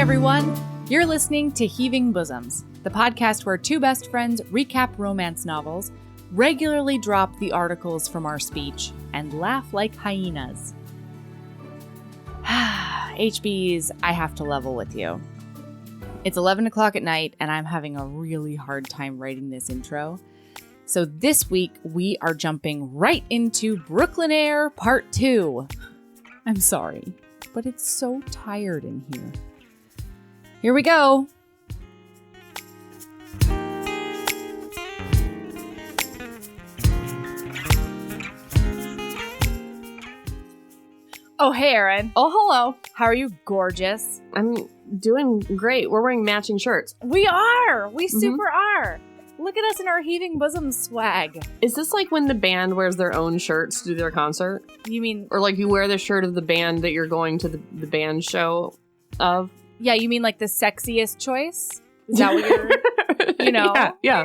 everyone! You're listening to Heaving Bosoms, the podcast where two best friends recap romance novels, regularly drop the articles from our speech, and laugh like hyenas. HBs, I have to level with you. It's 11 o'clock at night, and I'm having a really hard time writing this intro. So this week, we are jumping right into Brooklynaire Part 2. I'm sorry, but it's so tired in here. Here we go. Oh, hey, Erin. Oh, hello. How are you, gorgeous? I'm doing great. We're wearing matching shirts. We are. We super are. Look at us in our Heaving Bosoms swag. Is this like when the band wears their own shirts to do their concert? You mean... Or like you wear the shirt of the band that you're going to the band show of? Yeah, you mean like the sexiest choice? Is that what you're... You know? Yeah.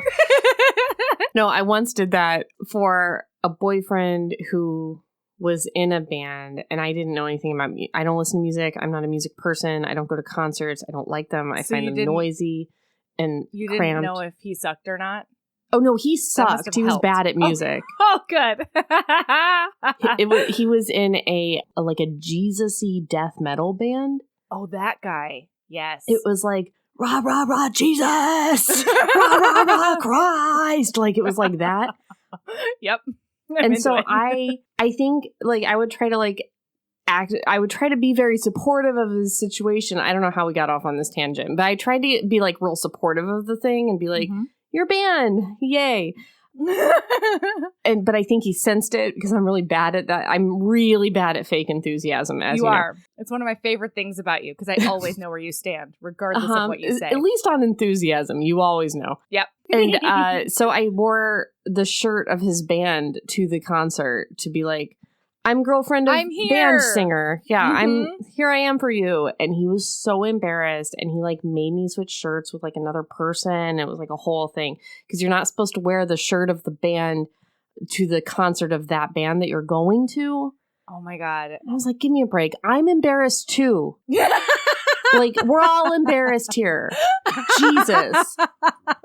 No, I once did that for a boyfriend who was in a band, and I didn't know anything about music. I don't listen to music. I'm not a music person. I don't go to concerts. I don't like them. I find them noisy and you cramped. Didn't know if he sucked or not? Oh, no, he sucked. He was bad at music. Oh good. He was in a Jesus-y death metal band. Oh, that guy. Yes. It was like, rah, rah, rah, Jesus! Rah, rah, rah, Christ! Like, it was like that. Yep. And so I think, like, I would try to be very supportive of his situation. I don't know how we got off on this tangent, but I tried to be, like, real supportive of the thing and be like, your band, yay. But I think he sensed it because I'm really bad at that. I'm really bad at fake enthusiasm, as you know. are. It's one of my favorite things about you because I always know where you stand, regardless of what you say. At least on enthusiasm, you always know. Yep. And so I wore the shirt of his band to the concert to be like, I'm girlfriend of band singer. Yeah, I am for you. And he was so embarrassed, and he like made me switch shirts with like another person. It was like a whole thing because you're not supposed to wear the shirt of the band to the concert of that band that you're going to. Oh my God. And I was like, give me a break. I'm embarrassed too. Like, we're all embarrassed here. Jesus.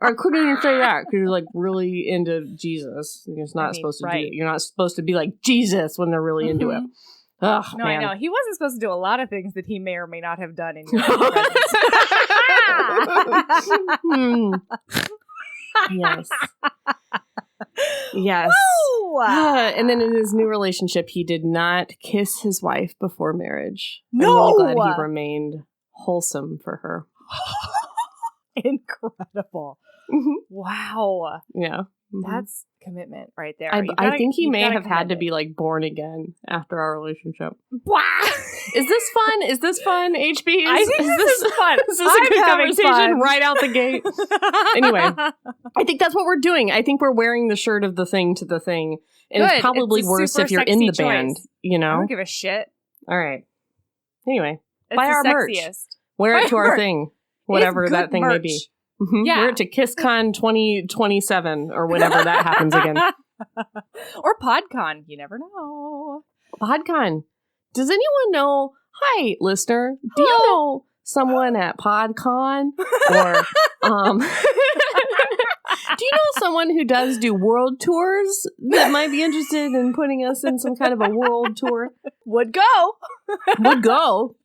Or I couldn't even say that because you're like really into Jesus. You're not supposed to do it. You're not supposed to be like Jesus when they're really into it. Ugh, no, man. I know. He wasn't supposed to do a lot of things that he may or may not have done in your presence. Yes. Yes. And then in his new relationship, he did not kiss his wife before marriage. No! I'm really glad he remained wholesome for her. Incredible. Wow. Yeah. That's commitment right there. I think he may have had to be like born again after our relationship. Wow. Is this fun? Is this fun, HB? I think this is fun. Is this a good conversation right out the gate? Anyway, I think that's what we're doing. I think we're wearing the shirt of the thing to the thing. And it's probably worse if you're in the band, you know? I don't give a shit. All right. Anyway, it's buy our merch. Wear it to our thing. Whatever that thing may be. Yeah. We're to KissCon 2027 or whenever that happens again. Or PodCon. You never know. PodCon. Does anyone know? Hi, listener. Do you know someone at PodCon? Or do you know someone who does do world tours that might be interested in putting us in some kind of a world tour? Would go. Would go.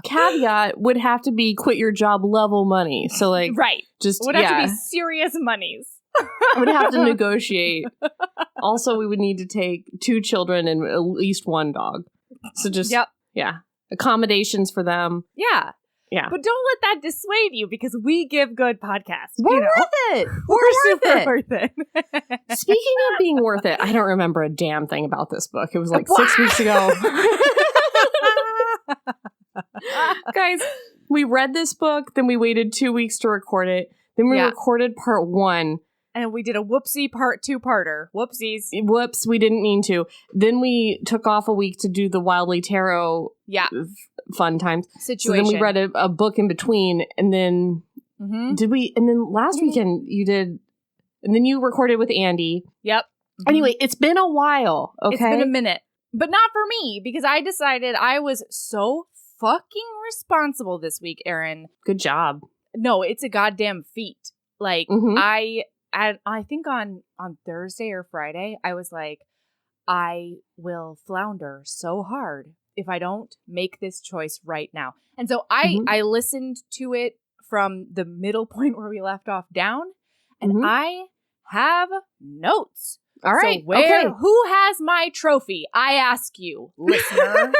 Caveat would have to be quit your job level money. So like, right. Just would have to be serious monies. Would have to negotiate. Also, we would need to take 2 children and at least 1 dog. So just accommodations for them. Yeah. Yeah. But don't let that dissuade you because we give good podcasts. We're worth it. We're super worth it. Speaking of being worth it, I don't remember a damn thing about this book. It was like 6 weeks ago. Guys, we read this book, then we waited 2 weeks to record it. Then we recorded part 1. And we did a whoopsie part 2-parter. Whoopsies. Whoops, we didn't mean to. Then we took off a week to do the Wildly Tarot fun times. Situation. So then we read a book in between, and then did we? And then last weekend you did, and then you recorded with Andy. Yep. Anyway, it's been a while. Okay, it's been a minute, but not for me because I decided I was so fucking responsible this week, Erin. Good job. No, it's a goddamn feat. Like, I think on Thursday or Friday, I was like, I will flounder so hard if I don't make this choice right now. And so I listened to it from the middle point where we left off down, and I have notes. All right. So who has my trophy? I ask you, listener.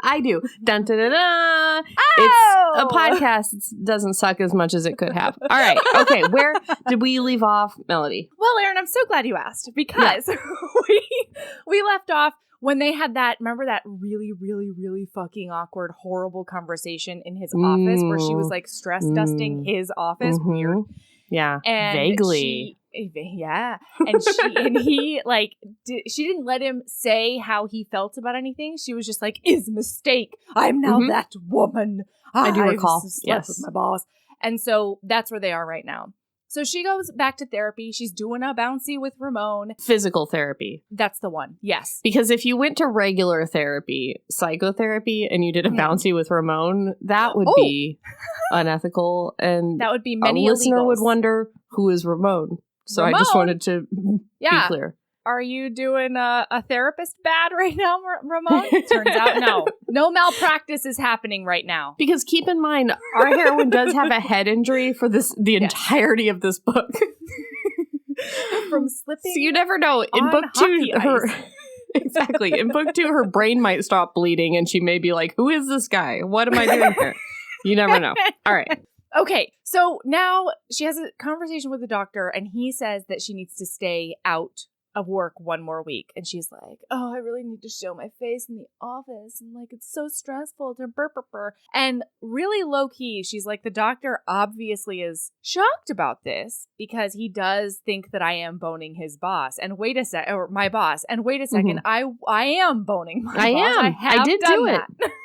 I do. Dun, dun, dun, dun. Oh! It's a podcast. It doesn't suck as much as it could have. All right. Okay. Where did we leave off, Melody? Well, Erin, I'm so glad you asked because we left off when they had that, remember that really, really, really fucking awkward, horrible conversation in his office where she was like stress dusting his office. Weird. Yeah. And vaguely. And he like she didn't let him say how he felt about anything. She was just like, "Is mistake. I'm now that woman." I do recall. Yes, with my boss. And so that's where they are right now. So she goes back to therapy. She's doing a bouncy with Ramon. Physical therapy. That's the one. Yes. Because if you went to regular therapy, psychotherapy, and you did a bouncy with Ramon, that would be unethical. And that would be many a listener illegals. Would wonder, who is Ramon? So Ramon? I just wanted to be clear. Are you doing a therapist bad right now, Ramon? Turns out no. No malpractice is happening right now. Because keep in mind, our heroine does have a head injury for the entirety of this book. From slipping. So you never know. In book 2, exactly. In book 2, her brain might stop bleeding and she may be like, who is this guy? What am I doing here? You never know. All right. Okay, so now she has a conversation with the doctor, and he says that she needs to stay out of work one more week. And she's like, oh, I really need to show my face in the office. And like, it's so stressful to burr. And really low key, she's like, the doctor obviously is shocked about this because he does think that I am boning his boss. And wait a sec, or my boss. And wait a second, I am boning my boss. I did do it.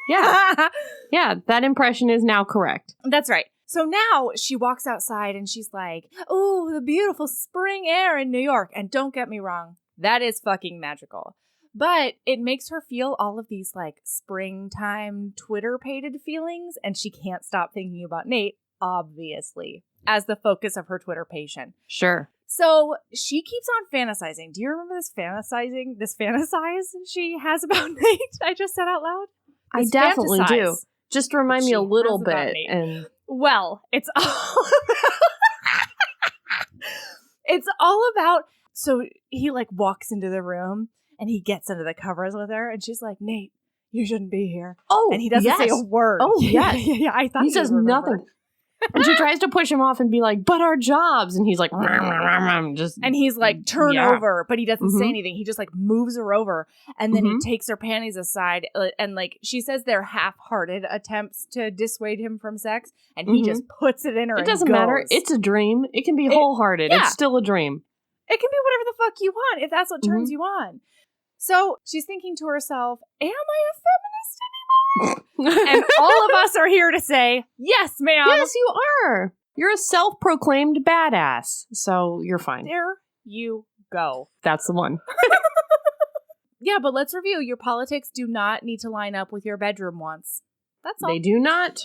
Yeah. Yeah, that impression is now correct. That's right. So now she walks outside and she's like, oh, the beautiful spring air in New York. And don't get me wrong, that is fucking magical. But it makes her feel all of these like springtime Twitter-pated feelings. And she can't stop thinking about Nate, obviously, as the focus of her Twitter patient. Sure. So she keeps on fantasizing. Do you remember this fantasize she has about Nate? I just said out loud. I definitely do. Just remind me a little bit. And well, it's all about, so he like walks into the room and he gets under the covers with her and she's like, Nate, you shouldn't be here. Oh, and he doesn't say a word. Oh, yes. Yeah, I thought he says nothing. And she tries to push him off and be like, but our jobs. And he's like, just. And he's like, turn over. But he doesn't say anything. He just like moves her over. And then he takes her panties aside. And like, she says they're half-hearted attempts to dissuade him from sex. And he just puts it in her. It doesn't matter. It's a dream. It can be wholehearted. Yeah. It's still a dream. It can be whatever the fuck you want if that's what turns you on. So she's thinking to herself, am I a feminist anymore? And all of us are here to say, yes, ma'am. Yes, you are. You're a self-proclaimed badass. So you're fine. There you go. That's the one. Yeah, but let's review. Your politics do not need to line up with your bedroom wants. That's all. They do not.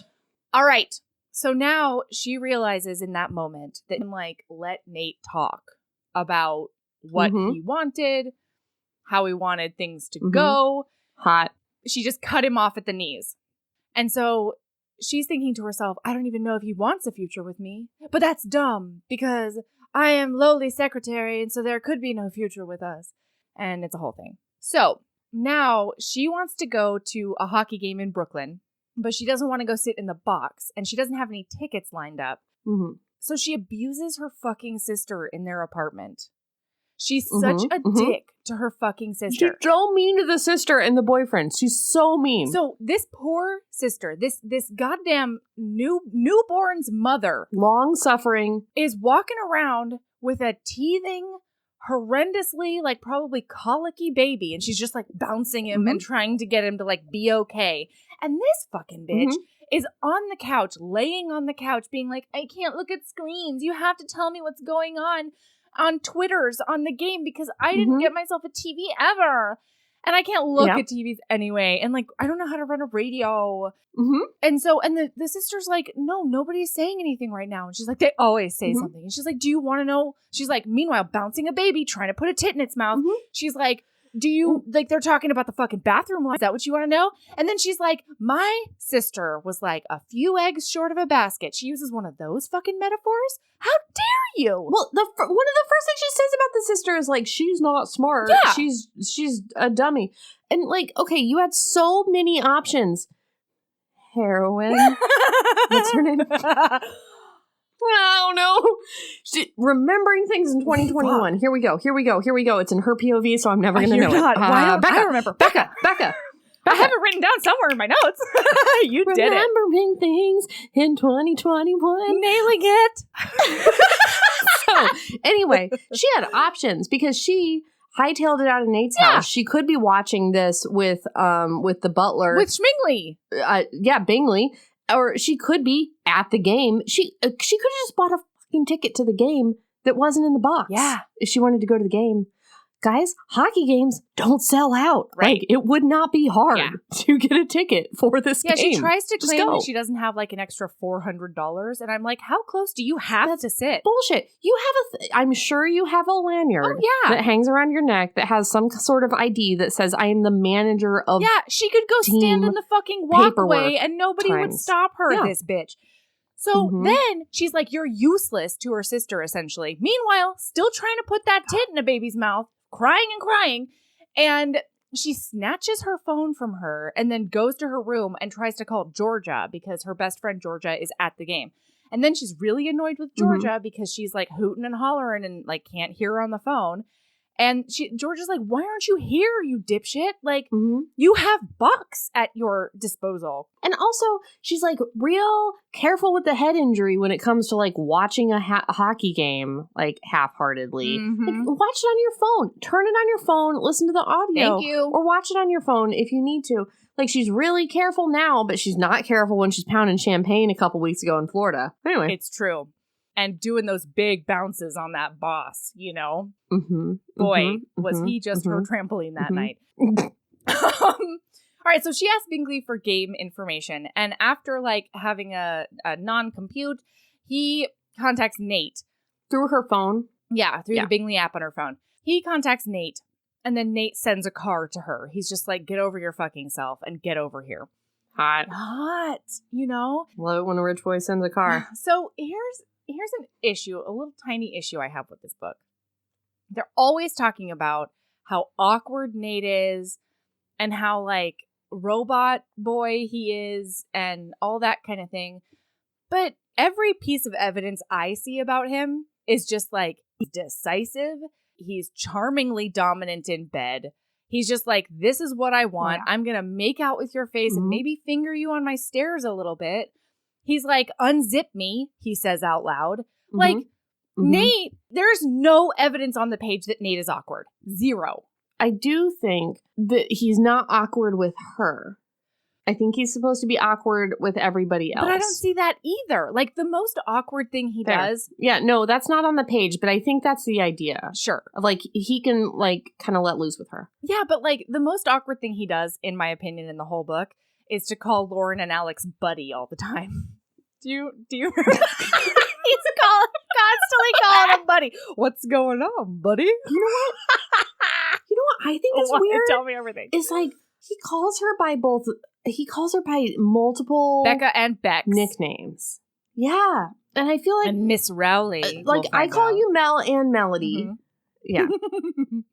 All right. So now she realizes in that moment that like let Nate talk about what he wanted, how he wanted things to go. Hot. She just cut him off at the knees. And so she's thinking to herself, I don't even know if he wants a future with me. But that's dumb because I am lowly secretary and so there could be no future with us. And it's a whole thing. So now she wants to go to a hockey game in Brooklyn, but she doesn't want to go sit in the box and she doesn't have any tickets lined up. So she abuses her fucking sister in their apartment. She's such a dick to her fucking sister. She's so mean to the sister and the boyfriend. She's so mean. So this poor sister, this goddamn newborn's mother, long suffering, is walking around with a teething, horrendously, like probably colicky baby, and she's just like bouncing him and trying to get him to like be okay. And this fucking bitch is on the couch, laying on the couch, being like, I can't look at screens. You have to tell me what's going on Twitters on the game because I didn't get myself a TV ever. And I can't look at TVs anyway. And like, I don't know how to run a radio. Mm-hmm. And so, and the sister's like, no, nobody's saying anything right now. And she's like, they always say something. And she's like, do you want to know? She's like, meanwhile, bouncing a baby, trying to put a tit in its mouth. She's like, do you, like, they're talking about the fucking bathroom line. Is that what you want to know? And then she's like, my sister was like a few eggs short of a basket. She uses one of those fucking metaphors. How dare you? Well, one of the first things she says about the sister is like, she's not smart. Yeah. She's a dummy. And like, okay, you had so many options. Heroin. What's her name? I don't know. Remembering things in 2021. Here we go. It's in her POV, so I'm never going to know it. Why don't I remember? Becca. I have it written down somewhere in my notes. You did it. Remembering things in 2021. Nailing it. So, anyway, she had options because she hightailed it out of Nate's house. She could be watching this with the butler. With Schmingley. Bingley. Or she could be at the game. She could have just bought a fucking ticket to the game that wasn't in the box. Yeah. If she wanted to go to the game. Guys, hockey games don't sell out. Right. Like, it would not be hard to get a ticket for this game. Yeah, she tries to claim that she doesn't have like an extra $400. And I'm like, how close do you have to sit? Bullshit. You have I'm sure you have a lanyard that hangs around your neck that has some sort of ID that says, I am the manager of she could go stand in the fucking walkway and nobody would stop her, this bitch. So then she's like, you're useless to her sister, essentially. Meanwhile, still trying to put that tit in a baby's mouth. Crying. And she snatches her phone from her and then goes to her room and tries to call Georgia because her best friend Georgia is at the game. And then she's really annoyed with Georgia because she's like hooting and hollering and like can't hear her on the phone. And Georgia's like, why aren't you here, you dipshit? Like, you have bucks at your disposal. And also, she's like real careful with the head injury when it comes to like watching a hockey game, like half-heartedly. Like, watch it on your phone. Turn it on your phone. Listen to the audio. Thank you. Or watch it on your phone if you need to. Like, she's really careful now, but she's not careful when she's pounding champagne a couple weeks ago in Florida. Anyway. It's true. And doing those big bounces on that boss, you know? Boy, was he just her trampoline that night. All right, so she asked Bingley for game information. And after, like, having a non-compute, he contacts Nate. Through her phone? Yeah, through the Bingley app on her phone. He contacts Nate, and then Nate sends a car to her. He's just like, get over your fucking self and get over here. Hot, you know? Love it when a rich boy sends a car. So here's an issue, a little tiny issue I have with this book. They're always talking about how awkward Nate is and how like robot boy he is and all that kind of thing. But every piece of evidence I see about him is just like he's decisive. He's charmingly dominant in bed. He's just like, this is what I want. I'm going to make out with your face and maybe finger you on my stairs a little bit. He's like, unzip me, he says out loud. Like, Nate, there's no evidence on the page that Nate is awkward. Zero. I do think that he's not awkward with her. I think he's supposed to be awkward with everybody else. But I don't see that either. Like, the most awkward thing he does... Yeah, no, that's not on the page, but I think that's the idea. Sure. Like, he can, like, kind of let loose with her. Yeah, but, like, the most awkward thing he does, in my opinion, in the whole book, is to call Lauren and Alex buddy all the time. Do you remember? He's constantly calling him buddy. What's going on, buddy? You know what I think is weird? Tell me everything. It's like he calls her by multiple Becca and Bex nicknames. Yeah. And I feel like and Miss Rowley. Like I call you Mel and Melody. Yeah.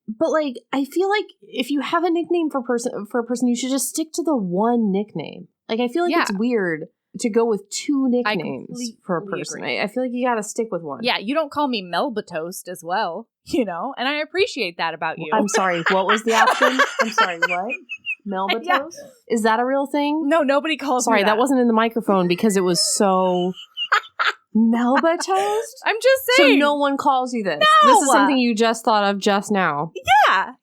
But like I feel like if you have a nickname for a person, you should just stick to the one nickname. Like I feel like it's weird to go with two nicknames for a person. I feel like you got to stick with one. Yeah, you don't call me Melba Toast as well, you know? And I appreciate that about you. I'm sorry, what was the option? I'm sorry, what? Melba Toast? Is that a real thing? No, nobody calls me that wasn't in the microphone because it was so... Melba Toast? I'm just saying. So no one calls you this? No! This is something you just thought of just now? Yeah.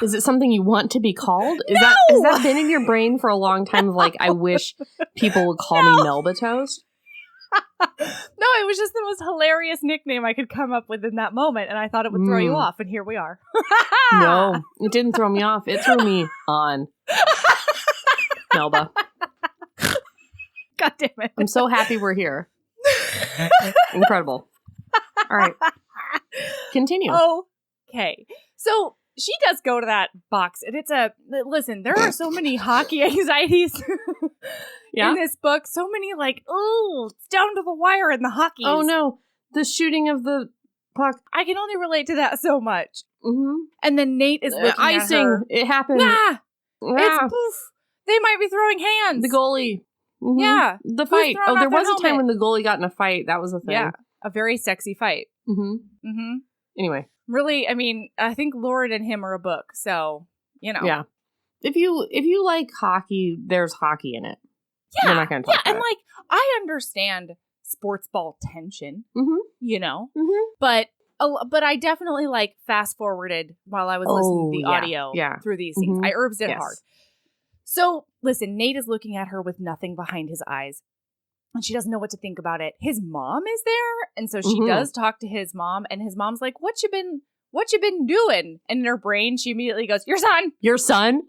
Is it something you want to be called? Has that been in your brain for a long time of like, I wish people would call me Melba Toast? No, it was just the most hilarious nickname I could come up with in that moment, and I thought it would throw you off, and here we are. No, it didn't throw me off. It threw me on. Melba. God damn it. I'm so happy we're here. Incredible. All right. Continue. Okay. So she does go to that box, and listen, there are so many hockey anxieties in this book. So many it's down to the wire in the hockey. Oh no, the shooting of the puck. I can only relate to that so much. Mm-hmm. And then Nate is looking icing. at her. It happened. It's poof. They might be throwing hands. The goalie. Mm-hmm. Yeah. The fight. Oh, there was a time when the goalie got in a fight. That was a thing. Yeah. A very sexy fight. Mm-hmm. Mm-hmm. Anyway. Really, I mean, I think Lauren and him are a book, so, you know. Yeah. If you like hockey, there's hockey in it. Yeah. We're not going to talk about and it. I understand sports ball tension, you know, Mm-hmm. but I definitely fast forwarded while I was listening to the audio through these scenes. Mm-hmm. I herbs it hard. So, listen, Nate is looking at her with nothing behind his eyes. And she doesn't know what to think about it. His mom is there, and so she does talk to his mom, and his mom's like, "What you been doing?" And in her brain, she immediately goes, "Your son." Your son?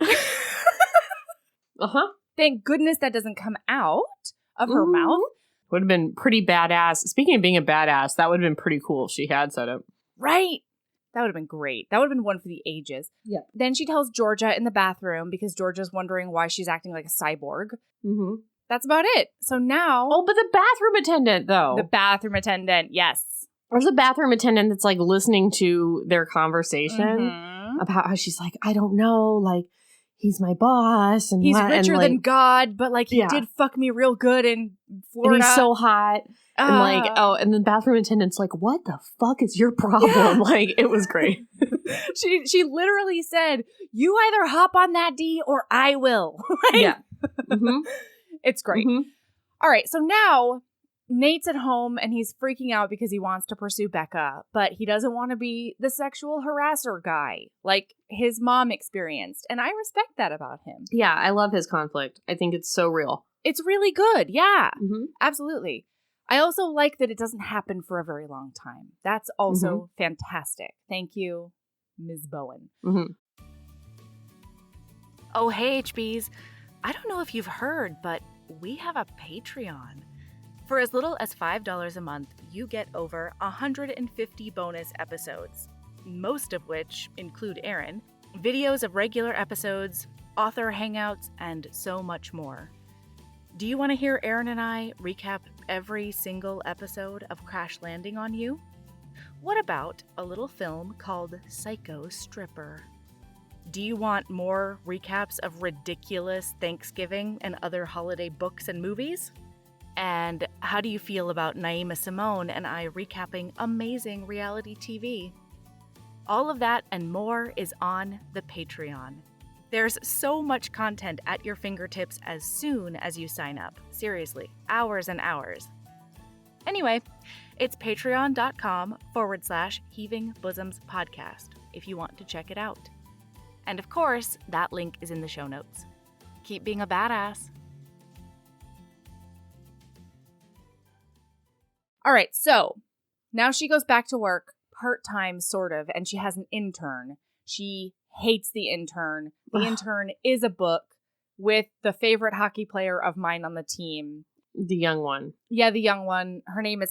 Thank goodness that doesn't come out of her mouth. Would have been pretty badass. Speaking of being a badass, that would have been pretty cool if she had said it. Right. That would have been great. That would have been one for the ages. Yep. Then she tells Georgia in the bathroom because Georgia's wondering why she's acting like a cyborg. Mm-hmm. That's about it. So now... Oh, but the bathroom attendant, though. The bathroom attendant, yes. There's a bathroom attendant that's, listening to their conversation about how she's like, I don't know, he's my boss. And he's richer than God, but, he did fuck me real good in Florida. And he's so hot. And, and the bathroom attendant's like, what the fuck is your problem? Yeah. It was great. She literally said, you either hop on that D or I will. Yeah. Mm-hmm. It's great. Mm-hmm. All right. So now Nate's at home and he's freaking out because he wants to pursue Becca, but he doesn't want to be the sexual harasser guy like his mom experienced. And I respect that about him. Yeah. I love his conflict. I think it's so real. It's really good. Yeah, mm-hmm. Absolutely. I also like that it doesn't happen for a very long time. That's also fantastic. Thank you, Ms. Bowen. Mm-hmm. Oh, hey, HBs. I don't know if you've heard, but we have a Patreon. For as little as $5 a month, you get over 150 bonus episodes, most of which include Erin, videos of regular episodes, author hangouts, and so much more. Do you want to hear Erin and I recap every single episode of Crash Landing on You? What about a little film called Psycho Stripper? Do you want more recaps of ridiculous Thanksgiving and other holiday books and movies? And how do you feel about Naima Simone and I recapping amazing reality TV? All of that and more is on the Patreon. There's so much content at your fingertips as soon as you sign up. Seriously, hours and hours. Anyway, it's patreon.com/Heaving Bosoms Podcast if you want to check it out. And of course, that link is in the show notes. Keep being a badass. All right, so now she goes back to work, part-time sort of, and she has an intern. She hates the intern. The intern is a book with the favorite hockey player of mine on the team. The young one. Yeah, the young one. Her name is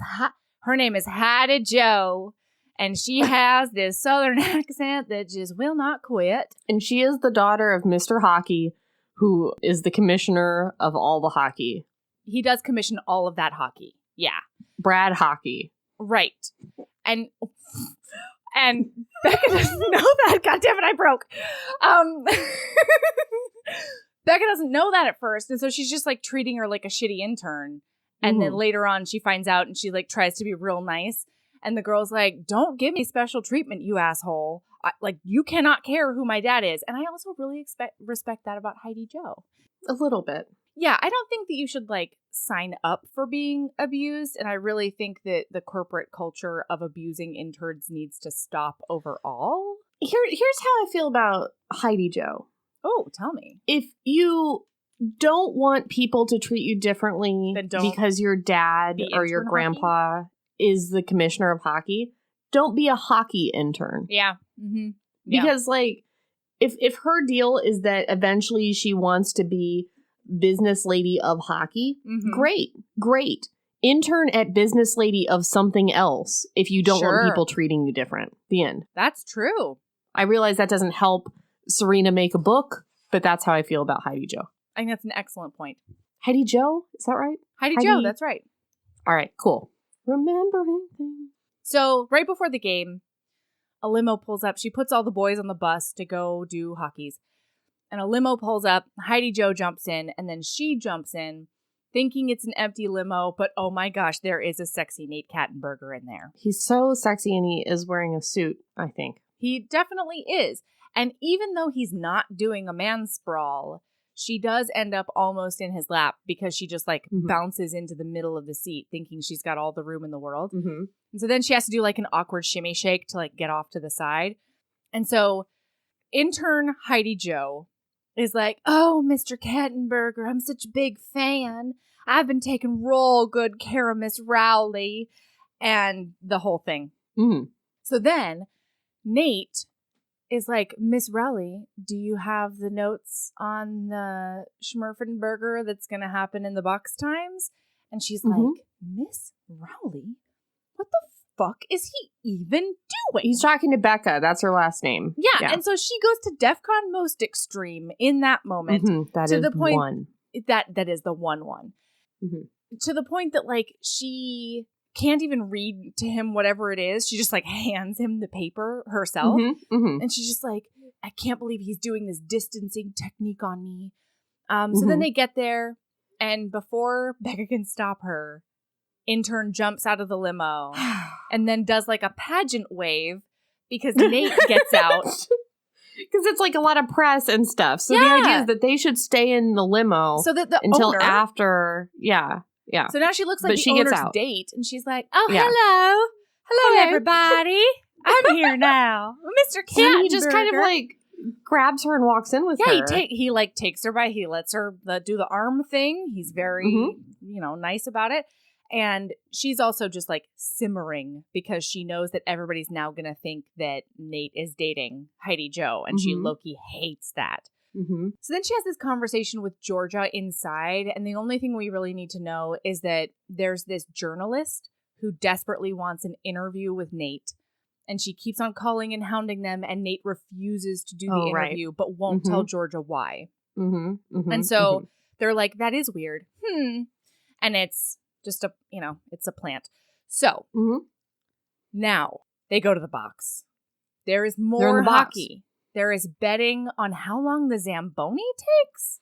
Hattie Joe. And she has this southern accent that just will not quit. And she is the daughter of Mr. Hockey, who is the commissioner of all the hockey. He does commission all of that hockey. Yeah. Brad Hockey. Right. And Becca doesn't know that. God damn it, I broke. Becca doesn't know that at first. And so she's just treating her like a shitty intern. And then later on she finds out and she tries to be real nice. And the girl's like, don't give me special treatment, you asshole. You cannot care who my dad is. And I also really respect that about Heidi Joe. A little bit. Yeah, I don't think that you should, sign up for being abused. And I really think that the corporate culture of abusing interns needs to stop overall. Here's how I feel about Heidi Joe. Oh, tell me. If you don't want people to treat you differently because your dad or your grandpa is the commissioner of hockey. Don't be a hockey intern. Yeah. Because, like, if her deal is that eventually she wants to be business lady of hockey, great. Intern at business lady of something else if you don't want people treating you different. The end. That's true. I realize that doesn't help Sarina make a book, but that's how I feel about Heidi Jo. I think that's an excellent point. Heidi Jo? Is that right? Heidi Jo, that's right. All right, cool. Remembering things. So, right before the game, a limo pulls up. She puts all the boys on the bus to go do hockeys. And a limo pulls up. Heidi Jo jumps in, and then she jumps in, thinking it's an empty limo. But oh my gosh, there is a sexy Nate Kattenberger in there. He's so sexy, and he is wearing a suit, I think. He definitely is. And even though he's not doing a man sprawl, she does end up almost in his lap because she just like bounces into the middle of the seat thinking she's got all the room in the world. And so then she has to do like an awkward shimmy shake to like get off to the side. And so intern Heidi Jo is like, oh, Mr. Kattenberger, I'm such a big fan. I've been taking real good care of Miss Rowley and the whole thing. So then Nate is like, Miss Rowley, do you have the notes on the Schmurfenberger that's going to happen in the box times? And she's like, Miss Rowley? What the fuck is he even doing? He's talking to Becca. That's her last name. Yeah. And so she goes to DEFCON most extreme in that moment. That to is the point, one. That is the one. To the point that like she can't even read to him whatever it is. She just like hands him the paper herself. And she's just like, I can't believe he's doing this distancing technique on me. So then they get there, and before Becca can stop her, intern jumps out of the limo and then does like a pageant wave because Nate gets out. Because it's like a lot of press and stuff. So the idea is that they should stay in the limo so that the until owner, after. Yeah. So now she looks like but the she owner's gets out. date, and she's like, "Oh, hello, everybody. I'm here now, Mr. Kattenberger." So he just kind of like grabs her and walks in with her. He like takes her by. He lets her do the arm thing. He's very nice about it, and she's also just like simmering because she knows that everybody's now gonna think that Nate is dating Heidi Jo, and she low-key hates that. So then she has this conversation with Georgia inside, and the only thing we really need to know is that there's this journalist who desperately wants an interview with Nate, and she keeps on calling and hounding them, and Nate refuses to do the interview, but won't tell Georgia why. And so they're like, that is weird. And it's just it's a plant. So now they go to the box. There is more hockey. There is betting on how long the Zamboni takes,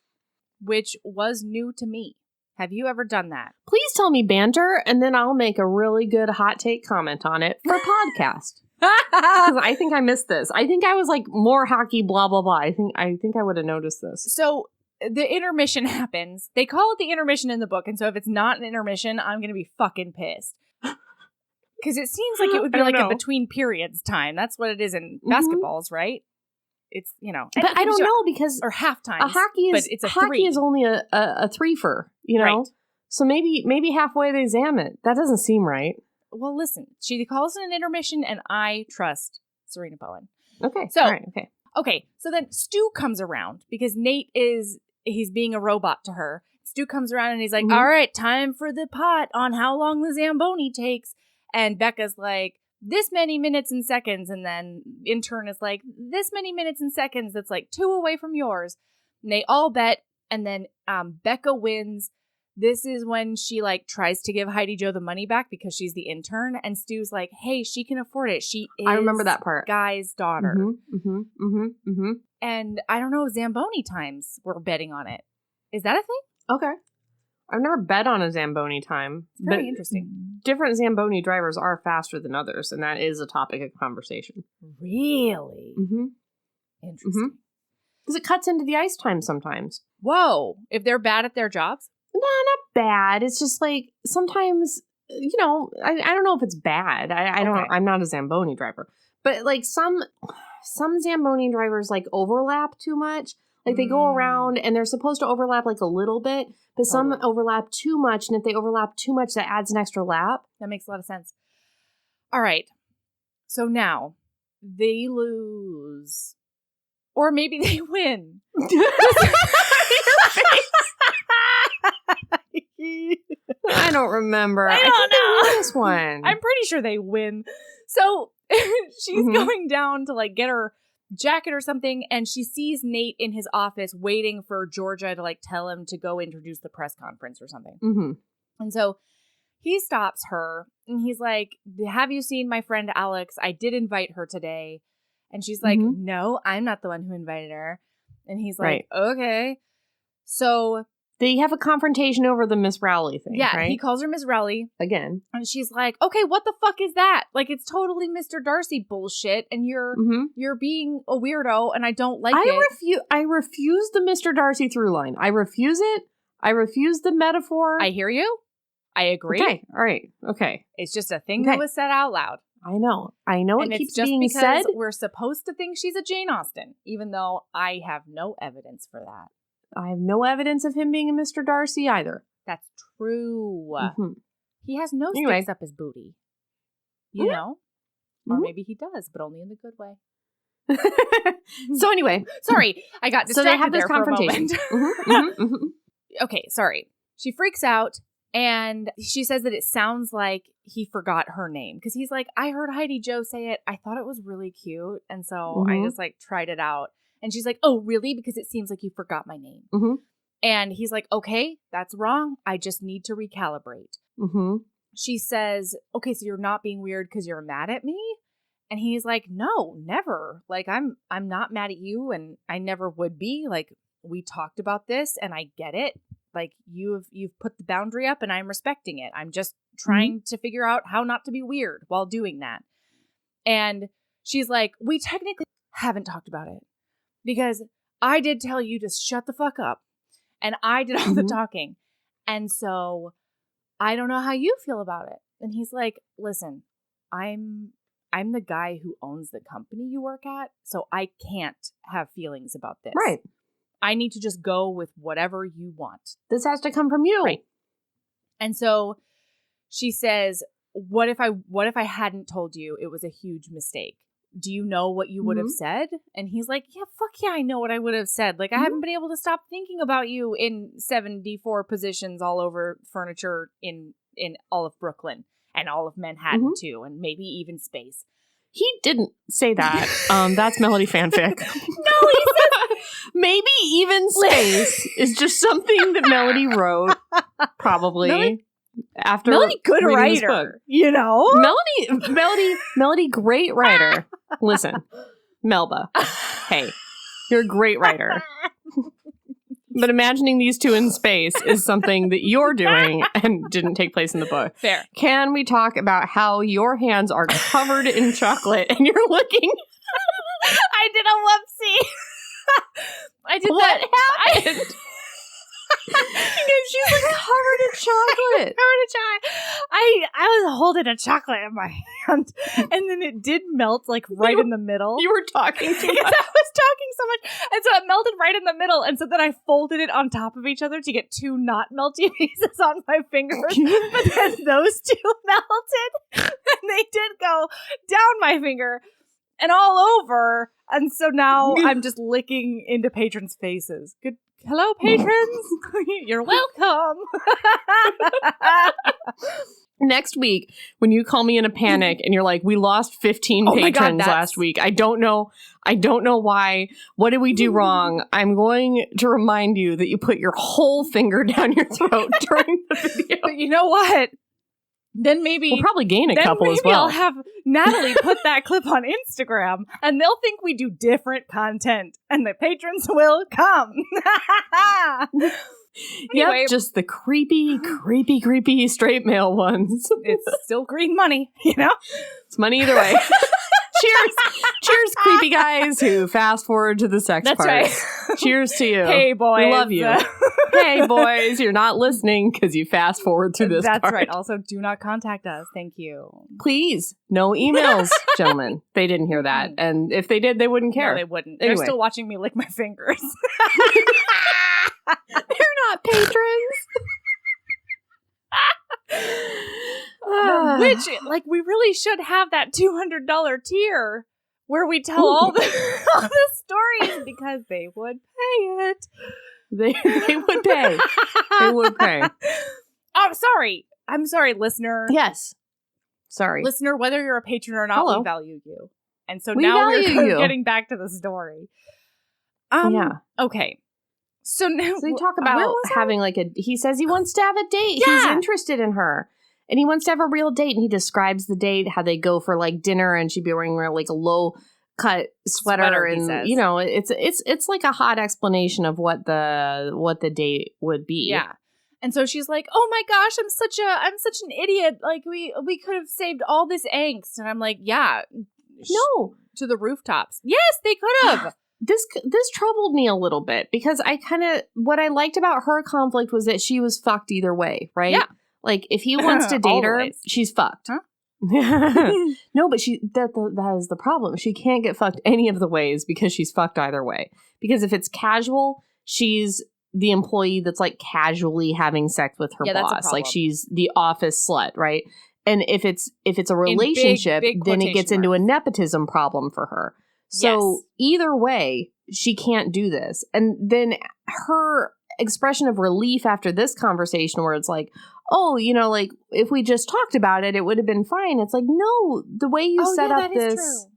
which was new to me. Have you ever done that? Please tell me banter, and then I'll make a really good hot take comment on it for a podcast. Because I think I missed this. I think I was like, more hockey, blah, blah, blah. I think I would have noticed this. So the intermission happens. They call it the intermission in the book, and so if it's not an intermission, I'm going to be fucking pissed. Because it seems like it would be like a between periods time. That's what it is in basketballs, right? It's, But I don't know because... Or halftime. But it's a hockey three. Is only a threefer, Right. So maybe halfway they zam it. That doesn't seem right. Well, listen. She calls it an intermission, and I trust Sarina Bowen. Okay. So, all right, okay. Okay, so then Stu comes around because Nate he's being a robot to her. Stu comes around and he's like, all right, time for the pot on how long the Zamboni takes. And Becca's like, this many minutes and seconds. And then intern is like, this many minutes and seconds. That's like 2 away from yours. And they all bet. And then Becca wins. This is when she like tries to give Heidi Jo the money back because she's the intern. And Stu's like, hey, she can afford it. She is I remember that part. Guy's daughter. And I don't know, Zamboni times we're betting on it. Is that a thing? Okay. I've never bet on a Zamboni time. It's very interesting. Different Zamboni drivers are faster than others, and that is a topic of conversation. Really? Interesting. Because it cuts into the ice time sometimes. Whoa. If they're bad at their jobs? No, not bad. It's just like sometimes, I don't know if it's bad. I don't. I'm not a Zamboni driver, but like some Zamboni drivers like overlap too much. Like they go around and they're supposed to overlap like a little bit, but some overlap too much. And if they overlap too much, that adds an extra lap. That makes a lot of sense. All right. So now they lose. Or maybe they win. I don't remember. I don't know this one. I'm pretty sure they win. So she's going down to like get her jacket or something, and she sees Nate in his office waiting for Georgia to like tell him to go introduce the press conference or something. And so he stops her and he's like, have you seen my friend Alex? I did invite her today. And she's like, no, I'm not the one who invited her. And he's like, okay. So they have a confrontation over the Miss Rowley thing. Yeah, right? He calls her Miss Rowley again. And she's like, okay, what the fuck is that? Like, it's totally Mr. Darcy bullshit. And you're being a weirdo and I don't like it. I refuse the Mr. Darcy through line. I refuse it. I refuse the metaphor. I hear you. I agree. Okay. All right. Okay. It's just a thing that was said out loud. I know. And it keeps being said. We're supposed to think she's a Jane Austen, even though I have no evidence for that. I have no evidence of him being a Mr. Darcy either. That's true. He has no sticks up his booty. You know? Or maybe he does, but only in the good way. So anyway. Sorry, I got distracted. So they have this confrontation. Okay, sorry. She freaks out. And she says that it sounds like he forgot her name. Because he's like, I heard Heidi Jo say it. I thought it was really cute. And so I just like tried it out. And she's like, oh, really? Because it seems like you forgot my name. And he's like, okay, that's wrong. I just need to recalibrate. She says, okay, so you're not being weird because you're mad at me? And he's like, no, never. Like, I'm not mad at you. And I never would be. Like, we talked about this and I get it. Like, you've put the boundary up and I'm respecting it. I'm just trying to figure out how not to be weird while doing that. And she's like, we technically haven't talked about it because I did tell you to shut the fuck up and I did all the talking. And so I don't know how you feel about it. And he's like, listen, I'm the guy who owns the company you work at, so I can't have feelings about this. Right. I need to just go with whatever you want. This has to come from you. Right. And so she says, what if I hadn't told you it was a huge mistake? Do you know what you would have said? And he's like, yeah, fuck yeah, I know what I would have said. Like, I haven't been able to stop thinking about you in 74 positions all over furniture in all of Brooklyn and all of Manhattan too, and maybe even space. He didn't say that. That's Melody fanfic. No, he said maybe even space is just something that Melody wrote, probably. After Melody, good writer, you know. Melody, great writer. Listen, Melba, hey, you're a great writer. But imagining these two in space is something that you're doing and didn't take place in the book. Fair. Can we talk about how your hands are covered in chocolate and you're looking? I did a whoopsie. I did what that. happened? She's like covered in chocolate. I was holding a chocolate in my hand, and then it did melt like right in the middle. You were talking too much. I was talking so much, and so it melted right in the middle, and so then I folded it on top of each other to get two not melty pieces on my fingers. But then those two melted, and they did go down my finger and all over, and so now I'm just licking into patrons' faces. Good. Hello, patrons. You're welcome. Next week, when you call me in a panic and you're like, we lost 15 patrons last week. I don't know why. What did we do wrong? I'm going to remind you that you put your whole finger down your throat during the video. But you know what? Then maybe we'll probably gain a couple as well. I'll have Natalie put that clip on Instagram and they'll think we do different content and the patrons will come. Anyway, yep, just the creepy straight male ones. It's still green money, you know? It's money either way. Cheers, creepy guys who fast forward to the sex That's part. right. Cheers to you. Hey, boys. We love you. Hey, boys, you're not listening because you fast forward through this That's part. right. Also, do not contact us. Thank you. Please, no emails, gentlemen. They didn't hear that. And if they did, they wouldn't care. No, they wouldn't. Anyway. They're still watching me lick my fingers. They're not patrons. Which, like, we really should have that $200 tier where we tell all the stories because they would pay it. They would pay. They would pay. Oh, sorry. I'm sorry, listener. Yes. Sorry. Listener, whether you're a patron or not, Hello. we value you. And so We now value we're you. getting back to the story. Yeah. Okay. So now So they talk about having he says he wants to have a date. Yeah. He's interested in her. And he wants to have a real date. And he describes the date, how they go for like dinner and she'd be wearing like a low cut sweater he and says. you know, it's like a hot explanation of what the date would be. Yeah. And so she's like, "Oh my gosh, I'm such an idiot. Like we could have saved all this angst." And I'm like, "Yeah. No. To the rooftops. Yes, they could have." This troubled me a little bit because what I liked about her conflict was that she was fucked either way, right? Yeah. Like if he wants to date her, Always. she's fucked. Huh? No, but that is the problem. She can't get fucked any of the ways because she's fucked either way. Because if it's casual, she's the employee that's like casually having sex with her that's a boss. Like problem. she's the office slut, right? And if it's a relationship, big then it gets quotation into a marks. nepotism problem for her. So either way, she can't do this. And then her expression of relief after this conversation where it's like, oh, you know, like if we just talked about it, it would have been fine. It's like, no, the way you set up this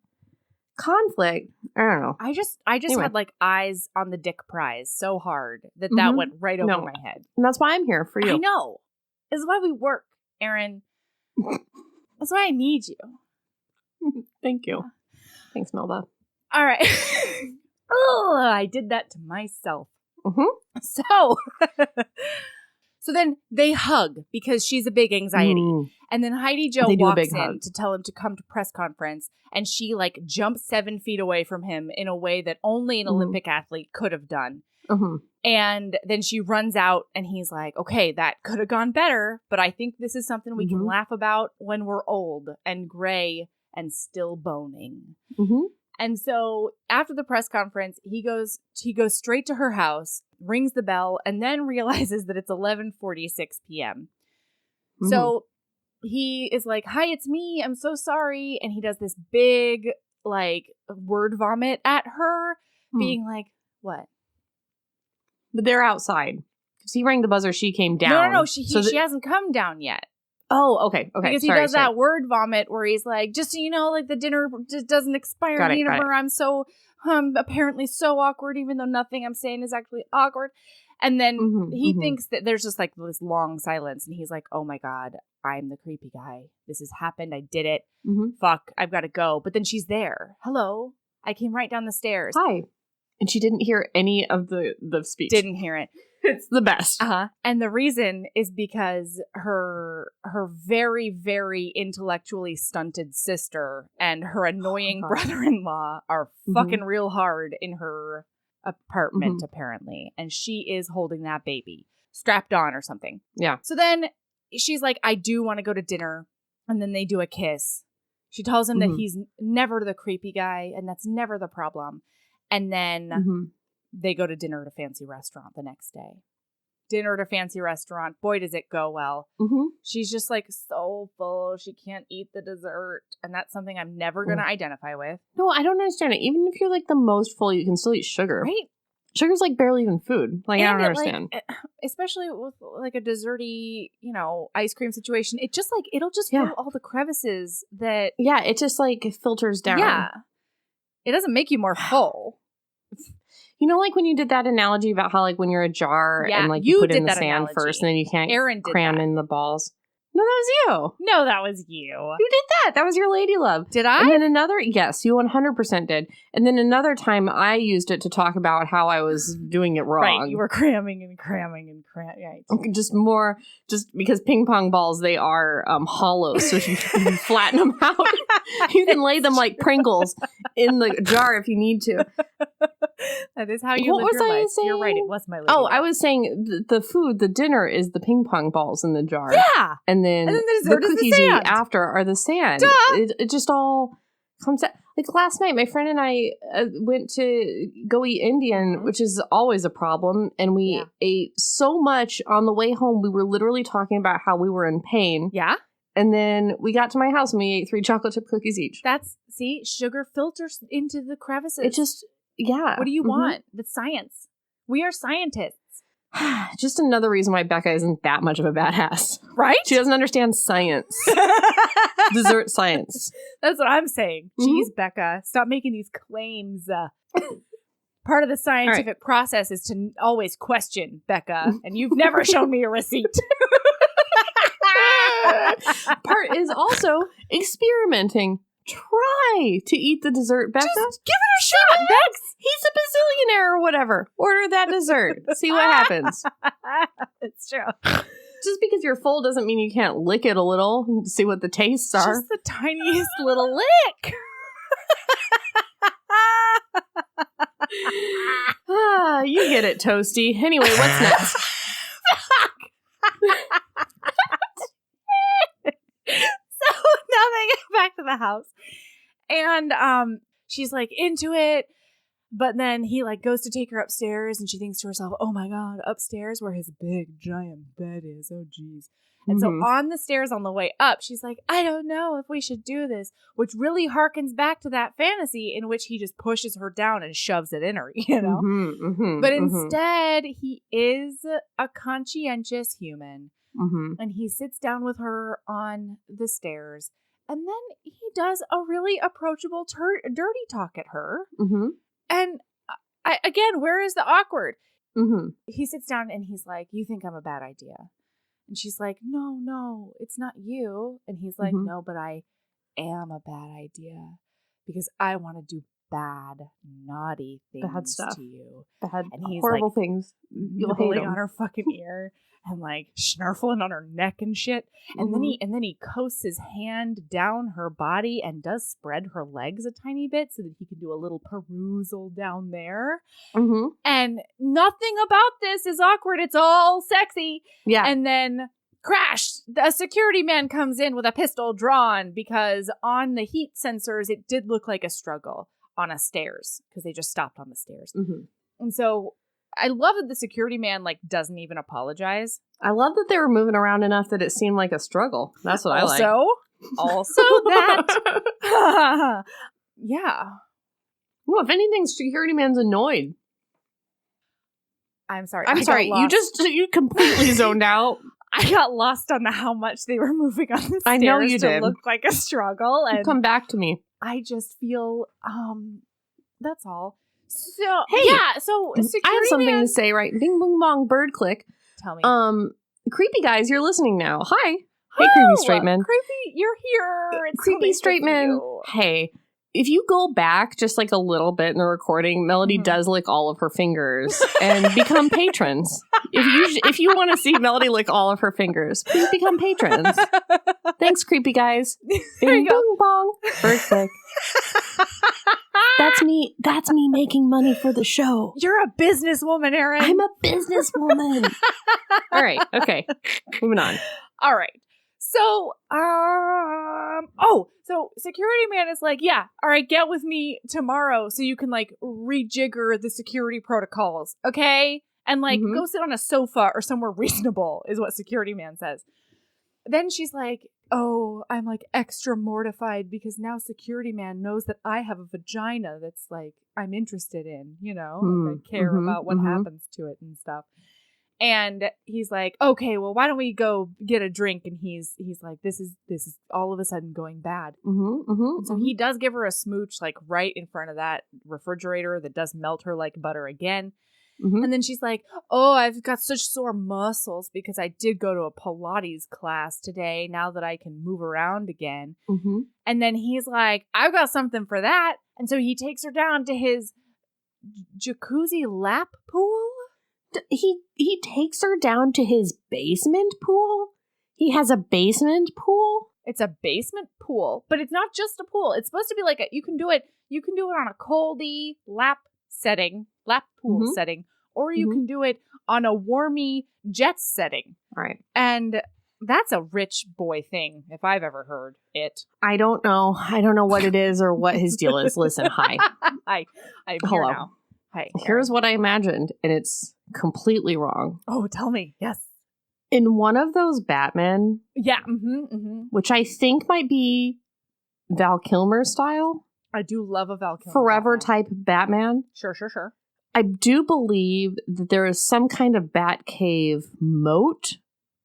conflict, I don't know. I just Anyway. had like eyes on the dick prize so hard that Mhm. went right over No. my head. And that's why I'm here for you. I know. This is why we work, Erin. That's why I need you. Thank you. Thanks, Melba. All right. Oh, I did that to myself. Mm-hmm. So then they hug because she's a big anxiety. And then Heidi Jo They do a walks big in hug. to tell him to come to press conference. And she like jumps 7 feet away from him in a way that only an Olympic athlete could have done. Mm-hmm. And then she runs out and he's like, okay, that could have gone better. But I think this is something we can laugh about when we're old and gray and still boning. Mm-hmm. And so after the press conference, he goes straight to her house, rings the bell, and then realizes that it's 11:46 p.m. Mm-hmm. So he is like, "Hi, it's me. I'm so sorry." And he does this big like word vomit at her, being like, "What?" But they're outside. Because he rang the buzzer, she came down. No. She hasn't come down yet. Oh, okay. Because he does that word vomit where he's like, just so you know, like the dinner just doesn't expire. Got it. I'm so apparently so awkward, even though nothing I'm saying is actually awkward. And then he thinks that there's just like this long silence, and he's like, "Oh my God, I'm the creepy guy. This has happened. I did it. Fuck, I've got to go." But then she's there. "Hello, I came right down the stairs." Hi. And she didn't hear any of the speech. Didn't hear it. It's the best. And the reason is because her very, very intellectually stunted sister and her annoying brother-in-law are fucking real hard in her apartment, apparently. And she is holding that baby strapped on or something. Yeah. So then she's like, "I do want to go to dinner." And then they do a kiss. She tells him that he's never the creepy guy and that's never the problem. And then they go to dinner at a fancy restaurant the next day. Dinner at a fancy restaurant. Boy, does it go well. She's just like so full. She can't eat the dessert. And that's something I'm never going to identify with. No, I don't understand it. Even if you're like the most full, you can still eat sugar. Right? Sugar's like barely even food. Like, I don't understand. Like, especially with like a desserty, ice cream situation. It just like, it'll just fill all the crevices that. Yeah, it just like filters down. Yeah. It doesn't make you more full. You know, like when you did that analogy about how like when you're a jar and like you put it in the sand first and then you can't Erin did cram that. in the balls. No, that was you. No, that was you. You did that. That was your lady love. Did I? And then another, yes, you 100% did. And then another time I used it to talk about how I was doing it wrong. Right, you were cramming and cramming and cramming. Right. Just because ping pong balls, they are hollow. So if you flatten them out, you can lay them like Pringles in the jar if you need to. That is how you live your life. You're right, it was my lady Oh, life. I was saying the dinner is the ping pong balls in the jar. Yeah. And then the dessert the is the cookies you eat sand. after are the sand. Duh. It just all comes out. Like last night, my friend and I went to go eat Indian, which is always a problem. And we ate so much on the way home. We were literally talking about how we were in pain. Yeah. And then we got to my house and we ate 3 chocolate chip cookies each. See, sugar filters into the crevices. It just, yeah. What do you want? That's science. We are scientists. Just another reason why Becca isn't that much of a badass. Right? She doesn't understand science. Dessert science. That's what I'm saying. Jeez, Becca, stop making these claims. Part of the scientific process is to always question, Becca, and you've never shown me a receipt. Part is also experimenting. Try to eat the dessert, Becca. Just give it a shot, Bex. He's a bazillionaire or whatever. Order that dessert. See what happens. It's true. Just because you're full doesn't mean you can't lick it a little and see what the tastes are. Just the tiniest little lick. You get it, Toasty. Anyway, what's next? So now they get back to the house. And she's like into it. But then he like goes to take her upstairs and she thinks to herself, oh my God, upstairs where his big giant bed is. Oh, geez. And so on the stairs on the way up, she's like, I don't know if we should do this, which really harkens back to that fantasy in which he just pushes her down and shoves it in her, you know? But instead, he is a conscientious human. And he sits down with her on the stairs. And then he does a really approachable dirty talk at her. And again, where is the awkward? He sits down and he's like, you think I'm a bad idea? And she's like, no, it's not you. And he's like, no, but I am a bad idea because I want to do bad, naughty things bad stuff to you. Bad, and he's horrible like, things. You'll hate nibbling on her fucking ear and like snarfling on her neck and shit. And then he coasts his hand down her body and does spread her legs a tiny bit so that he can do a little perusal down there. And nothing about this is awkward. It's all sexy. Yeah. And then crash, a security man comes in with a pistol drawn because on the heat sensors, it did look like a struggle on a stairs because they just stopped on the stairs. And so I love that the security man like doesn't even apologize. I love that they were moving around enough that it seemed like a struggle. That's what I like. Also that. Yeah. Well, if anything, security man's annoyed. I'm sorry. You completely zoned out. I got lost on how much they were moving on the stairs. I know you did. Look like a struggle. And come back to me. I just feel, that's all. So, hey, yeah, so security I have something man, to say, right? Bing, boom, bong, bird click. Tell me. Creepy guys, you're listening now. Hi. Hey, creepy straight men. Creepy, you're here. It's creepy straight men. Hey, if you go back just like a little bit in the recording, Melody does lick all of her fingers and become patrons. If you want to see Melody lick all of her fingers, please become patrons. Thanks, creepy guys. Bing, boom, bong, bird click. That's me making money for the show. You're a businesswoman, Erin. I'm a businesswoman. All right. Okay. Moving on. All right. So, so security man is like, yeah, all right, get with me tomorrow so you can like rejigger the security protocols, okay? And like go sit on a sofa or somewhere reasonable is what security man says. Then she's like, oh, I'm like extra mortified because now security man knows that I have a vagina that's like I'm interested in, you know, like I care about what happens to it and stuff. And he's like, okay, well, why don't we go get a drink? And he's like, this is all of a sudden going bad. So he does give her a smooch like right in front of that refrigerator that does melt her like butter again. Mm-hmm. And then she's like, oh, I've got such sore muscles because I did go to a Pilates class today now that I can move around again. Mm-hmm. And then he's like, I've got something for that. And so he takes her down to his jacuzzi lap pool. He takes her down to his basement pool? He has a basement pool? It's a basement pool, but it's not just a pool. It's supposed to be like you can do it on a coldy lap pool setting, or you can do it on a warmy jets setting. Right. And that's a rich boy thing, if I've ever heard it. I don't know. I don't know what it is or what his deal is. Listen, hi. I'm here Hello. now. Hi. Here's what I imagined, and it's completely wrong. Oh, tell me. Yes. In one of those Batman, Yeah. which I think might be Val Kilmer style, I do love a Val Kilmer forever Batman. type Batman. Sure. I do believe that there is some kind of Batcave moat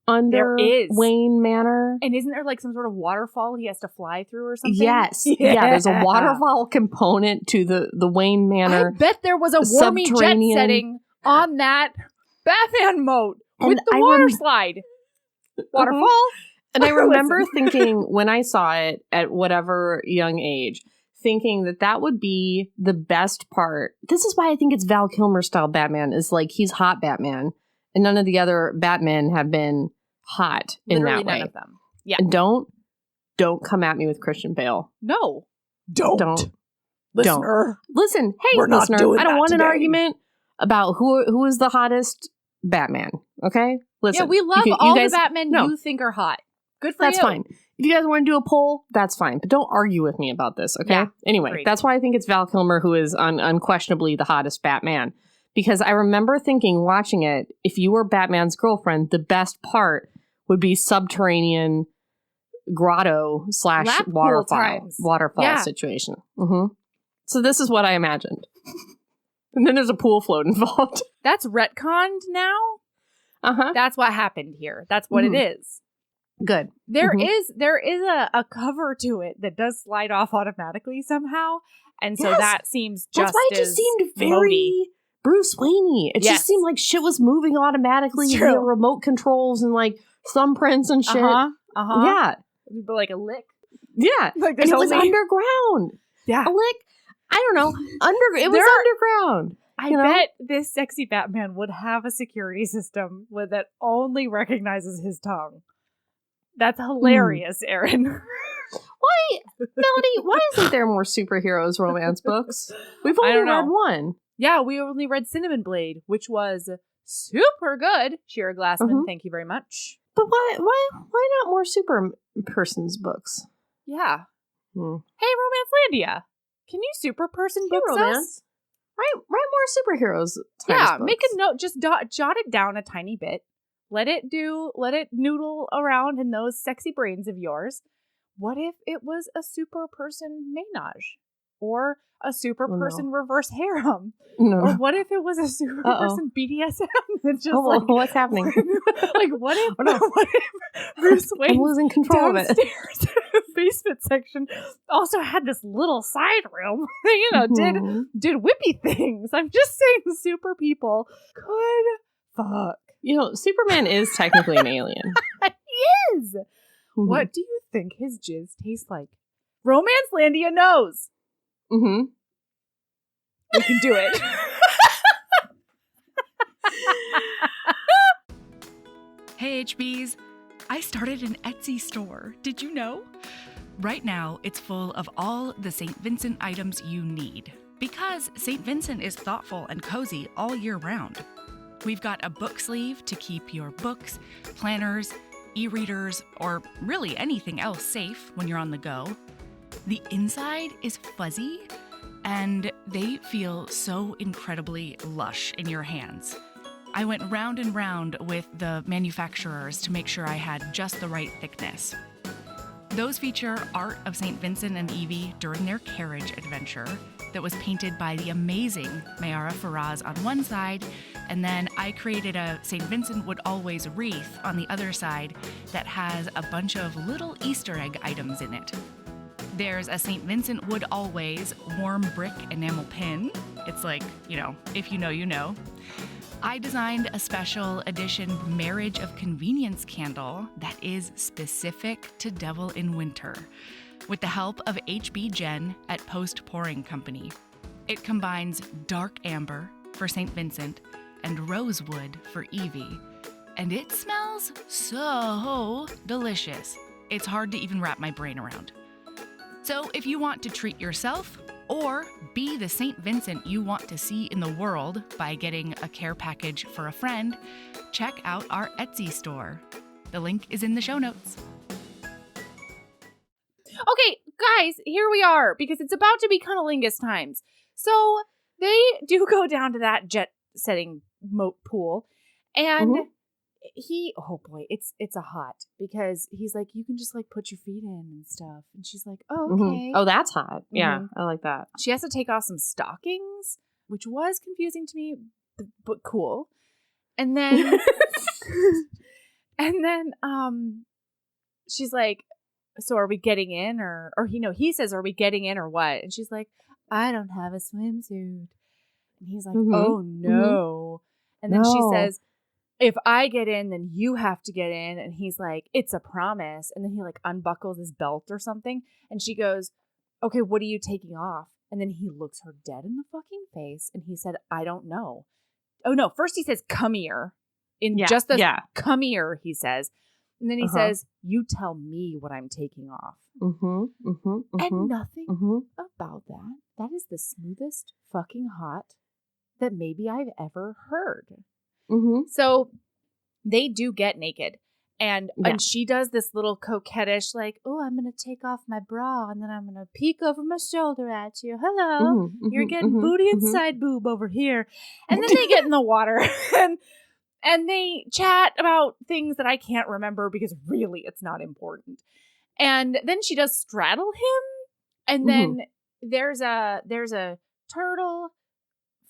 under Wayne Manor. And isn't there like some sort of waterfall he has to fly through or something? Yes. Yeah, there's a waterfall component to the Wayne Manor. I bet there was a warmy jet setting on that Batman moat with the water slide. Waterfall? And I remember thinking when I saw it at whatever young age, thinking that would be the best part. This is why I think it's Val Kilmer style Batman, is like he's hot Batman, and none of the other Batmen have been hot in Literally that way. none of them. Yeah. And don't come at me with Christian Bale. No. Don't. Listener. Listen, hey, We're not listener, doing I don't that want today. an argument about who is the hottest Batman, okay? Listen. Yeah, we love all the Batmen no. you think are hot. Good for That's you. fine. If you guys want to do a poll, that's fine. But don't argue with me about this, okay? Yeah, anyway, agreed. That's why I think it's Val Kilmer who is unquestionably the hottest Batman. Because I remember thinking, watching it, if you were Batman's girlfriend, the best part would be subterranean grotto / Lap pool times. waterfall situation. Mm-hmm. So this is what I imagined. And then there's a pool float involved. That's retconned now? Uh-huh. That's what happened here. That's what it is. Good. There is a cover to it that does slide off automatically somehow. And so that seems just That's why it just seemed very Bruce Wayne-y. It just seemed like shit was moving automatically via remote controls and like thumbprints and shit. Yeah. But like a lick. Yeah. Like and it was underground. Yeah. A lick. I don't know. It was underground. I bet this sexy Batman would have a security system that only recognizes his tongue. That's hilarious, Erin. Why, Melody, why isn't there more superheroes romance books? We've only read one. Yeah, we only read Cinnamon Blade, which was super good. Shira Glassman, thank you very much. But why not more super persons books? Yeah. Hey, Romance Landia, can you super person books us? Write more superheroes. Yeah, books. make a note. Just jot it down a tiny bit. Let it noodle around in those sexy brains of yours. What if it was a super person ménage? Or a super person reverse harem? No. Or what if it was a super person BDSM? It's just what's happening? Like, what if Bruce Wayne I'm losing control of it. Downstairs basement section also had this little side room, did whippy things. I'm just saying super people could fuck. Superman is technically an alien. He is. Mm-hmm. What do you think his jizz tastes like? Romance Landia knows. Mm-hmm. We can do it. Hey HBs, I started an Etsy store. Did you know? Right now, it's full of all the St. Vincent items you need. Because St. Vincent is thoughtful and cozy all year round. We've got a book sleeve to keep your books, planners, e-readers, or really anything else safe when you're on the go. The inside is fuzzy, and they feel so incredibly lush in your hands. I went round and round with the manufacturers to make sure I had just the right thickness. Those feature art of St. Vincent and Evie during their carriage adventure that was painted by the amazing Mayara Faraz on one side, and then I created a St. Vincent Would Always wreath on the other side that has a bunch of little Easter egg items in it. There's a St. Vincent Would Always warm brick enamel pin. It's like, if you know, you know. I designed a special edition Marriage of Convenience candle that is specific to Devil in Winter, with the help of HB Jen at Post Pouring Company. It combines dark amber for St. Vincent and rosewood for Evie, and it smells so delicious. It's hard to even wrap my brain around. So if you want to treat yourself or be the St. Vincent you want to see in the world by getting a care package for a friend, check out our Etsy store. The link is in the show notes. Okay, guys, here we are, because it's about to be cunnilingus times. So they do go down to that jet-setting moat pool, and oh boy, it's a hot, because he's like, you can just like put your feet in and stuff, and she's like, oh, okay. Oh, that's hot. Yeah, I like that. She has to take off some stockings, which was confusing to me, but cool. And then she's like, so are we getting in, or he says, are we getting in or what? And she's like, I don't have a swimsuit. And he's like, oh no. And then she says, if I get in, then you have to get in. And he's like, it's a promise. And then he like unbuckles his belt or something. And she goes, okay, what are you taking off? And then he looks her dead in the fucking face. And he said, I don't know. Oh no. First he says, come here. Come here, he says. And then he says, you tell me what I'm taking off. And nothing about that. That is the smoothest fucking hot that maybe I've ever heard. So they do get naked. And she does this little coquettish, like, oh, I'm going to take off my bra and then I'm going to peek over my shoulder at you. Hello. You're getting booty and side boob over here. And then they get in the water and they chat about things that I can't remember because really it's not important. And then she does straddle him. And then there's a turtle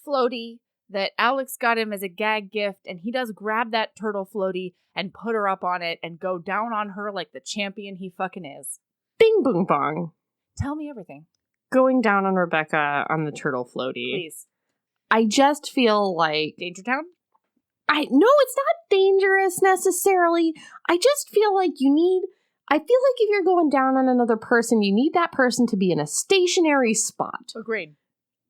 floaty that Alex got him as a gag gift, and he does grab that turtle floaty and put her up on it and go down on her like the champion he fucking is. Bing boom bong. Tell me everything. Going down on Rebecca on the turtle floaty. Please. I just feel like... Danger Town? No, it's not dangerous necessarily. I just feel like I feel like if you're going down on another person, you need that person to be in a stationary spot. Agreed.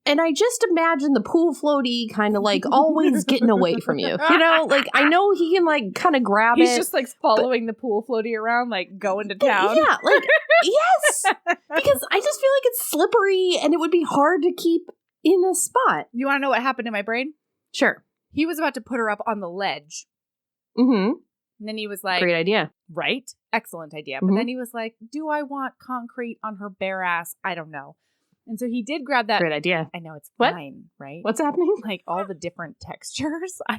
And I just imagine the pool floaty kind of like always getting away from you. You know, like I know he can like kind of grab He's just like following the pool floaty around, like going to town. Yeah, like, yes. Because I just feel like it's slippery and it would be hard to keep in a spot. You want to know what happened in my brain? Sure. He was about to put her up on the ledge. And then he was like... Great idea. Right? Excellent idea. But then he was like, do I want concrete on her bare ass? I don't know. And so he did grab that. Great idea. I know, it's what? fine, right? What's happening? Like all the different textures. I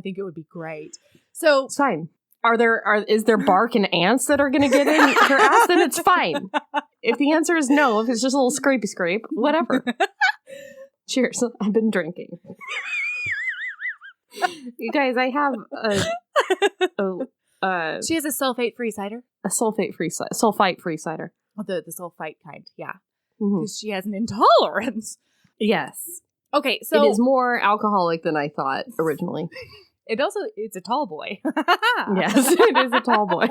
think it would be great. So it's fine. Is there bark and ants that are going to get in her ass? Then it's fine. If the answer is no, if it's just a little scrapey scrape, whatever. Cheers. I've been drinking. You guys, I have she has a sulfate-free cider. A sulfite-free cider. Oh, the sulfite kind, yeah. Because she has an intolerance. Yes. Okay, so... It is more alcoholic than I thought originally. It's a tall boy. Yes, it is a tall boy.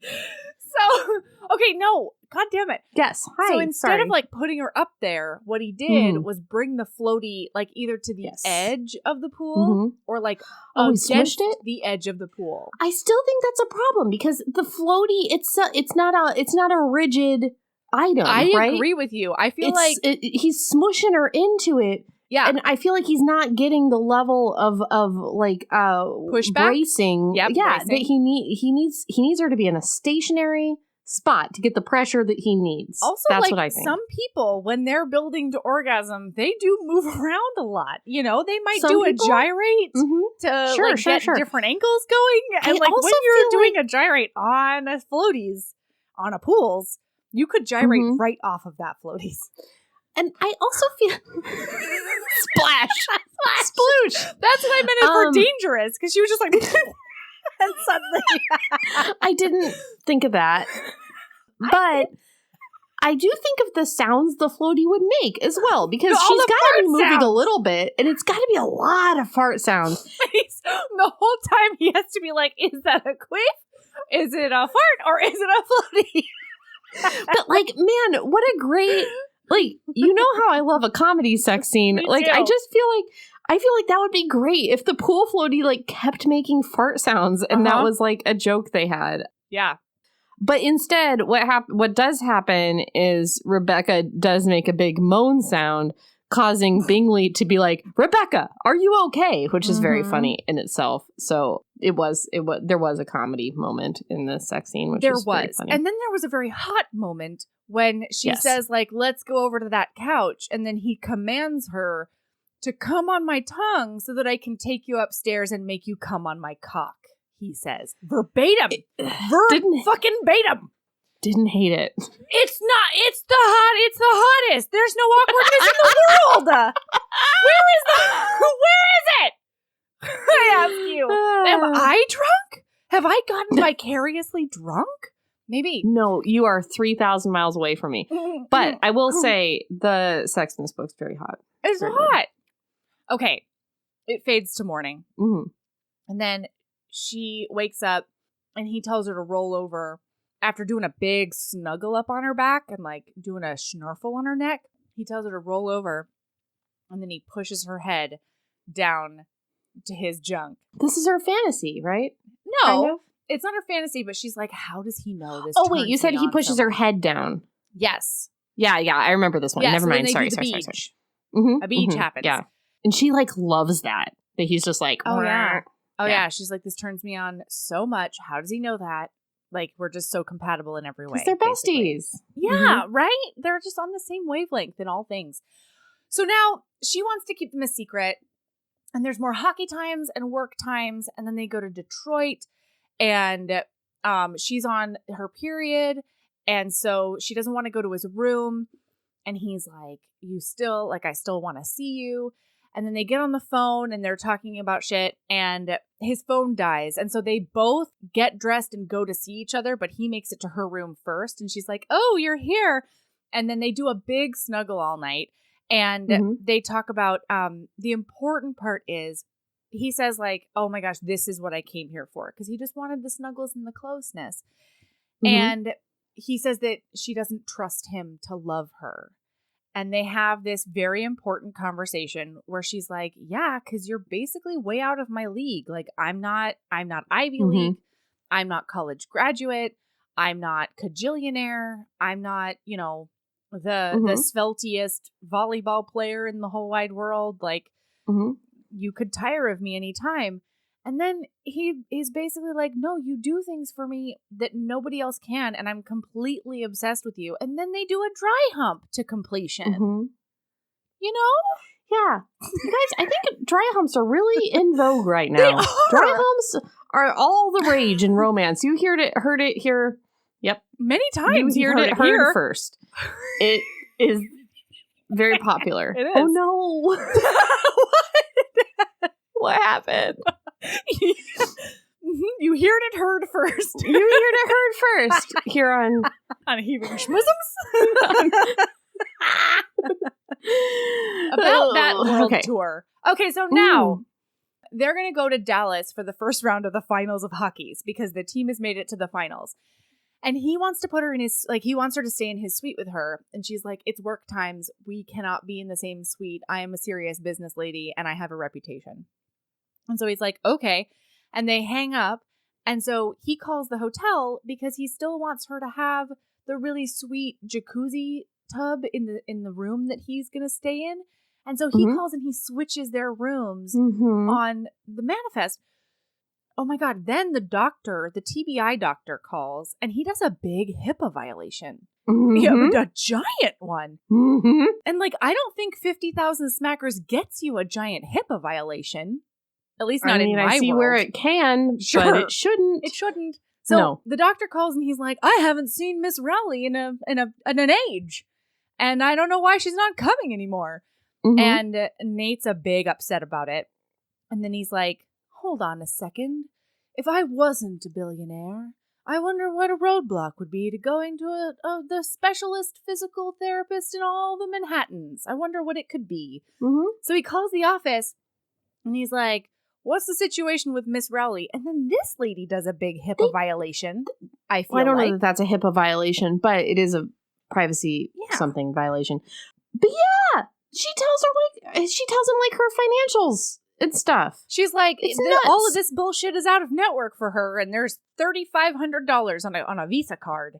So, okay, no, God damn it. Yes, hi. So instead of like putting her up there, what he did was bring the floaty like either to the edge of the pool or like against the edge of the pool. I still think that's a problem because the floaty it's not a rigid item. I agree with you. I feel he's smushing her into it. Yeah. And I feel like he's not getting the level of like pushback, bracing. Yep, yeah, bracing. That he needs her to be in a stationary spot to get the pressure that he needs. Also, that's like, what I think. Some people, when they're building to orgasm, they do move around a lot. You know, they might do a gyrate to get different ankles going. And like when you're doing a gyrate on a floaties, on a pools, you could gyrate right off of that floaties. And I also feel splash, sploosh. That's what I meant for dangerous, because she was just like, and suddenly, I didn't think of that, but I do think of the sounds the floaty would make as well, because All she's the got to be fart moving a sounds. little bit, and it's got to be a lot of fart sounds. The whole time he has to be like, is that a queef? Is it a fart or is it a floaty? But like, man, what a great, like, you know how I love a comedy sex scene. Me Like, too. I feel like that would be great if the pool floaty like kept making fart sounds, and that was like a joke they had. Yeah. But instead, what does happen is Rebecca does make a big moan sound, causing Bingley to be like, "Rebecca, are you okay?" Which is very funny in itself. So there was a comedy moment in this sex scene, which was very funny. And then there was a very hot moment when she says, like, let's go over to that couch, and then he commands her to come on my tongue so that I can take you upstairs and make you come on my cock. He says verbatim, fucking batum. Didn't hate it. It's the hottest. There's no awkwardness in the world. Where is it? I ask you, am I drunk? Have I gotten vicariously drunk? Maybe. No, you are 3,000 miles away from me. But I will say the sex in this book's very hot. It's very hot. Okay. It fades to morning. Mm-hmm. And then she wakes up and he tells her to roll over after doing a big snuggle up on her back and like doing a snurfle on her neck. He tells her to roll over and then he pushes her head down to his junk. This is her fantasy, right? No, it's not her fantasy, but she's like, how does he know this? Oh, wait, you said he pushes her head down. Yes. Yeah, I remember this one. Yeah, Never so mind. Sorry. Mm-hmm, a beach happens. Yeah. And she like loves that he's just like, oh, yeah. Oh, Yeah. yeah. She's like, this turns me on so much. How does he know that? Like, we're just so compatible in every way. Because they're basically. besties. Yeah, right? They're just on the same wavelength in all things. So now she wants to keep them a secret. And there's more hockey times and work times. And then they go to Detroit. And she's on her period. And so she doesn't want to go to his room. And he's like, I still want to see you. And then they get on the phone and they're talking about shit and his phone dies. And so they both get dressed and go to see each other, but he makes it to her room first. And she's like, oh, you're here. And then they do a big snuggle all night. And they talk about the important part is he says like, oh my gosh, this is what I came here for. Because he just wanted the snuggles and the closeness. And he says that she doesn't trust him to love her. And they have this very important conversation where she's like, yeah, because you're basically way out of my league. Like, I'm not Ivy League. I'm not college graduate. I'm not cajillionaire. I'm not, the sveltiest volleyball player in the whole wide world. Like, you could tire of me anytime. And then he is basically like, no, you do things for me that nobody else can. And I'm completely obsessed with you. And then they do a dry hump to completion. You know? Yeah. You guys, I think dry humps are really in vogue right now. Dry humps are all the rage in romance. You heard it here. Yep. Many times. You heard it here first. It is very popular. It is. Oh no. What happened? You heard it heard first. You heard it heard first here on Heaving Schmisms. About that world tour. Okay, so now they're going to go to Dallas for the first round of the finals of Hockey's because the team has made it to the finals. And he wants to put her in he wants her to stay in his suite with her. And she's like, it's work times. We cannot be in the same suite. I am a serious business lady and I have a reputation. And so he's like, okay. And they hang up. And so he calls the hotel because he still wants her to have the really sweet jacuzzi tub in the room that he's going to stay in. And so he calls and he switches their rooms on the manifest. Oh my God. Then the TBI doctor calls and he does a big HIPAA violation. A giant one. And like, I don't think 50,000 smackers gets you a giant HIPAA violation. At least not in my world. I see where it can, but it shouldn't. It shouldn't. So the doctor calls and he's like, I haven't seen Miss Rowley in an age. And I don't know why she's not coming anymore. And Nate's a big upset about it. And then he's like, hold on a second. If I wasn't a billionaire, I wonder what a roadblock would be to going to the specialist physical therapist in all the Manhattans. I wonder what it could be. Mm-hmm. So he calls the office and he's like, what's the situation with Miss Rowley? And then this lady does a big HIPAA violation. I feel I don't like. know that that's a HIPAA violation, but it is a privacy something violation. But yeah, she tells him like her financials and stuff. She's like, It's all of this bullshit is out of network for her, and there's $3,500 on a Visa card.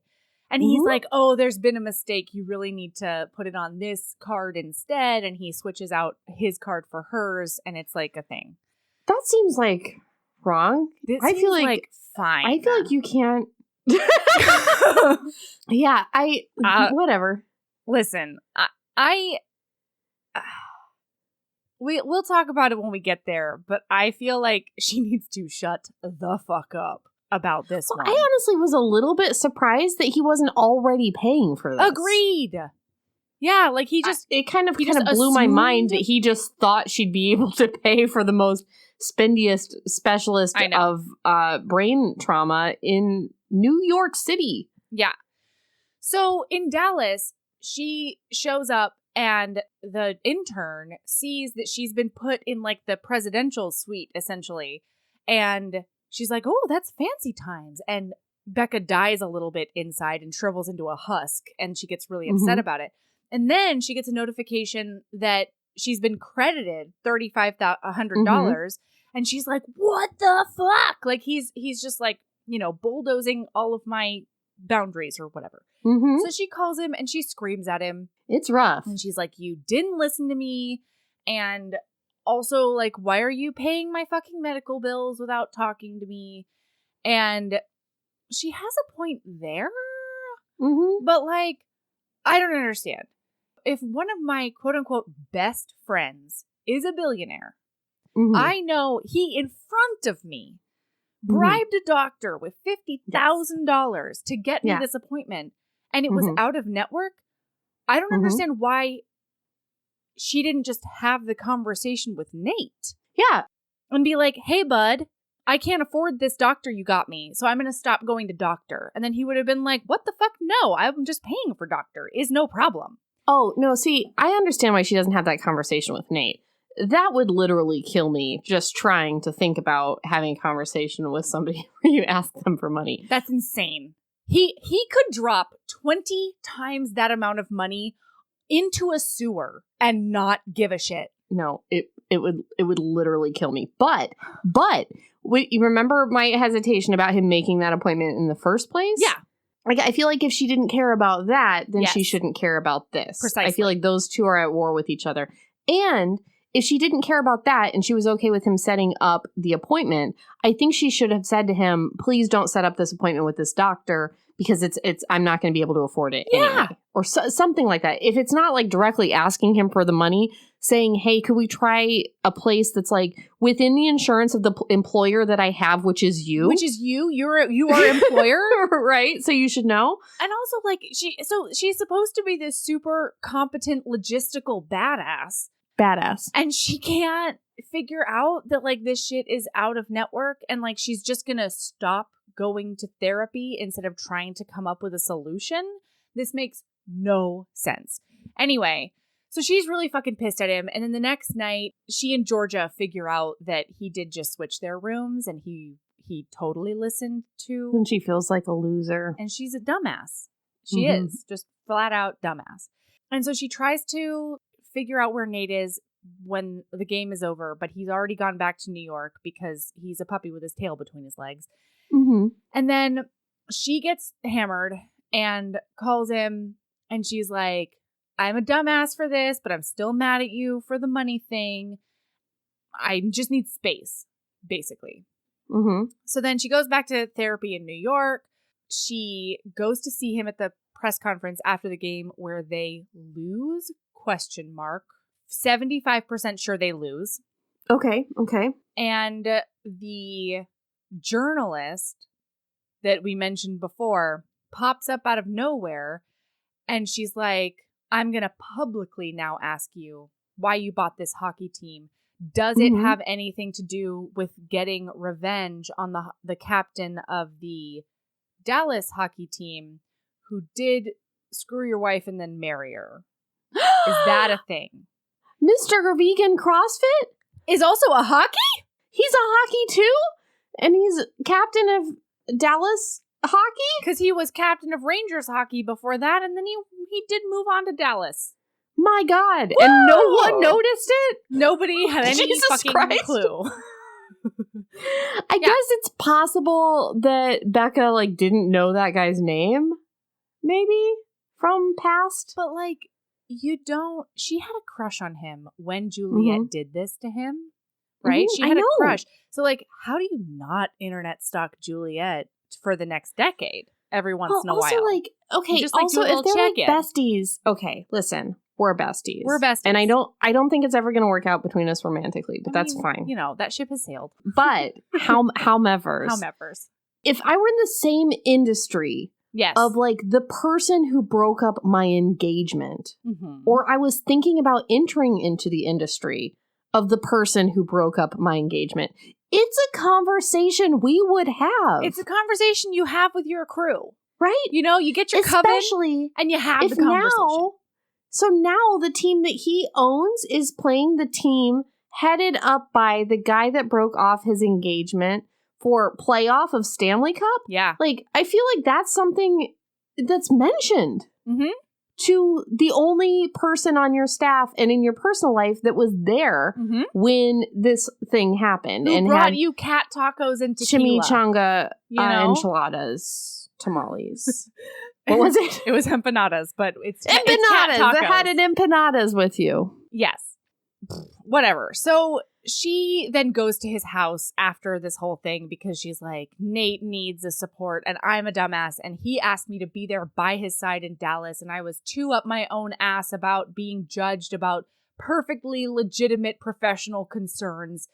And he's like, oh, there's been a mistake. You really need to put it on this card instead. And he switches out his card for hers, and it's like a thing. That seems like wrong. I feel like fine. I feel like you can't. Yeah, whatever. Listen, we'll talk about it when we get there, but I feel like she needs to shut the fuck up about this one. I honestly was a little bit surprised that he wasn't already paying for this. Agreed. Yeah, like it kind of blew my mind that he just thought she'd be able to pay for the most spendiest specialist of brain trauma in New York City. Yeah. So in Dallas, she shows up and the intern sees that she's been put in like the presidential suite, essentially. And she's like, oh, that's fancy times. And Becca dies a little bit inside and shrivels into a husk. And she gets really upset about it. And then she gets a notification that she's been credited $3,500. And she's like, what the fuck? Like he's just like, bulldozing all of my boundaries or whatever. So she calls him and she screams at him. It's rough. And she's like, you didn't listen to me. And also, like, why are you paying my fucking medical bills without talking to me? And she has a point there. But, like, I don't understand. If one of my quote-unquote best friends is a billionaire, I know he, in front of me, bribed a doctor with $50,000 to get me this appointment, and it was out of network. I don't understand why she didn't just have the conversation with Nate. Yeah. And be like, hey, bud, I can't afford this doctor you got me, so I'm going to stop going to doctor. And then he would have been like, what the fuck? No, I'm just paying for doctor. Is no problem. Oh, no, see, I understand why she doesn't have that conversation with Nate. That would literally kill me just trying to think about having a conversation with somebody where you ask them for money. That's insane. He could drop 20 times that amount of money into a sewer and not give a shit. No, it would literally kill me. But you remember my hesitation about him making that appointment in the first place? Yeah. Like, I feel like if she didn't care about that, then she shouldn't care about this. Precisely. I feel like those two are at war with each other. And if she didn't care about that and she was okay with him setting up the appointment, I think she should have said to him, please don't set up this appointment with this doctor because it's I'm not going to be able to afford it anyway. Or something like that. If it's not like directly asking him for the money, saying, hey, could we try a place that's like within the insurance of the employer that I have, which is you? Which is you? You are employer? Right? So you should know. And also, like, she's supposed to be this super competent logistical badass. And she can't figure out that, like, this shit is out of network and, like, she's just gonna stop going to therapy instead of trying to come up with a solution. This makes no sense. Anyway, so she's really fucking pissed at him. And then the next night, she and Georgia figure out that he did just switch their rooms and he totally listened to. And she feels like a loser. And she's a dumbass. She is just flat out dumbass. And so she tries to figure out where Nate is when the game is over, but he's already gone back to New York because he's a puppy with his tail between his legs. And then she gets hammered and calls him and she's like, I'm a dumbass for this, but I'm still mad at you for the money thing. I just need space, basically. So then she goes back to therapy in New York. She goes to see him at the press conference after the game where they lose, ? 75% sure they lose. Okay. And the journalist that we mentioned before pops up out of nowhere and she's like, I'm going to publicly now ask you why you bought this hockey team. Does it have anything to do with getting revenge on the captain of the Dallas hockey team who did screw your wife and then marry her. Is that a thing? Mr. Vegan CrossFit is also a hockey? He's a hockey too? And he's captain of Dallas hockey? Because he was captain of Rangers hockey before that, and then he did move on to Dallas. My God. Whoa. And no one noticed it? Nobody had any Jesus fucking Christ. clue. I guess it's possible that Becca, like, didn't know that guy's name, maybe, from past. But, like, she had a crush on him when Juliet did this to him, right? She had a crush. So, like, how do you not internet stalk Juliet for the next decade every once in a while? Also, like, okay, just, like, also, if they're, like, check-in. besties, okay, listen. We're besties. We're besties. And I don't think it's ever going to work out between us romantically, but that's fine. You know, that ship has sailed. But howmevers. If I were in the same industry of like the person who broke up my engagement, or I was thinking about entering into the industry of the person who broke up my engagement, it's a conversation we would have. It's a conversation you have with your crew. Right? You know, you get your coven and you have the conversation. So now the team that he owns is playing the team headed up by the guy that broke off his engagement for playoff of Stanley Cup. Yeah. Like, I feel like that's something that's mentioned to the only person on your staff and in your personal life that was there when this thing happened. Who brought you cat tacos and tequila. Chimichanga enchiladas, tamales. What was it? It was empanadas, but it's empanadas. I had an empanadas with you. Yes. Whatever. So she then goes to his house after this whole thing because she's like, Nate needs a support and I'm a dumbass. And he asked me to be there by his side in Dallas. And I was too up my own ass about being judged about perfectly legitimate professional concerns.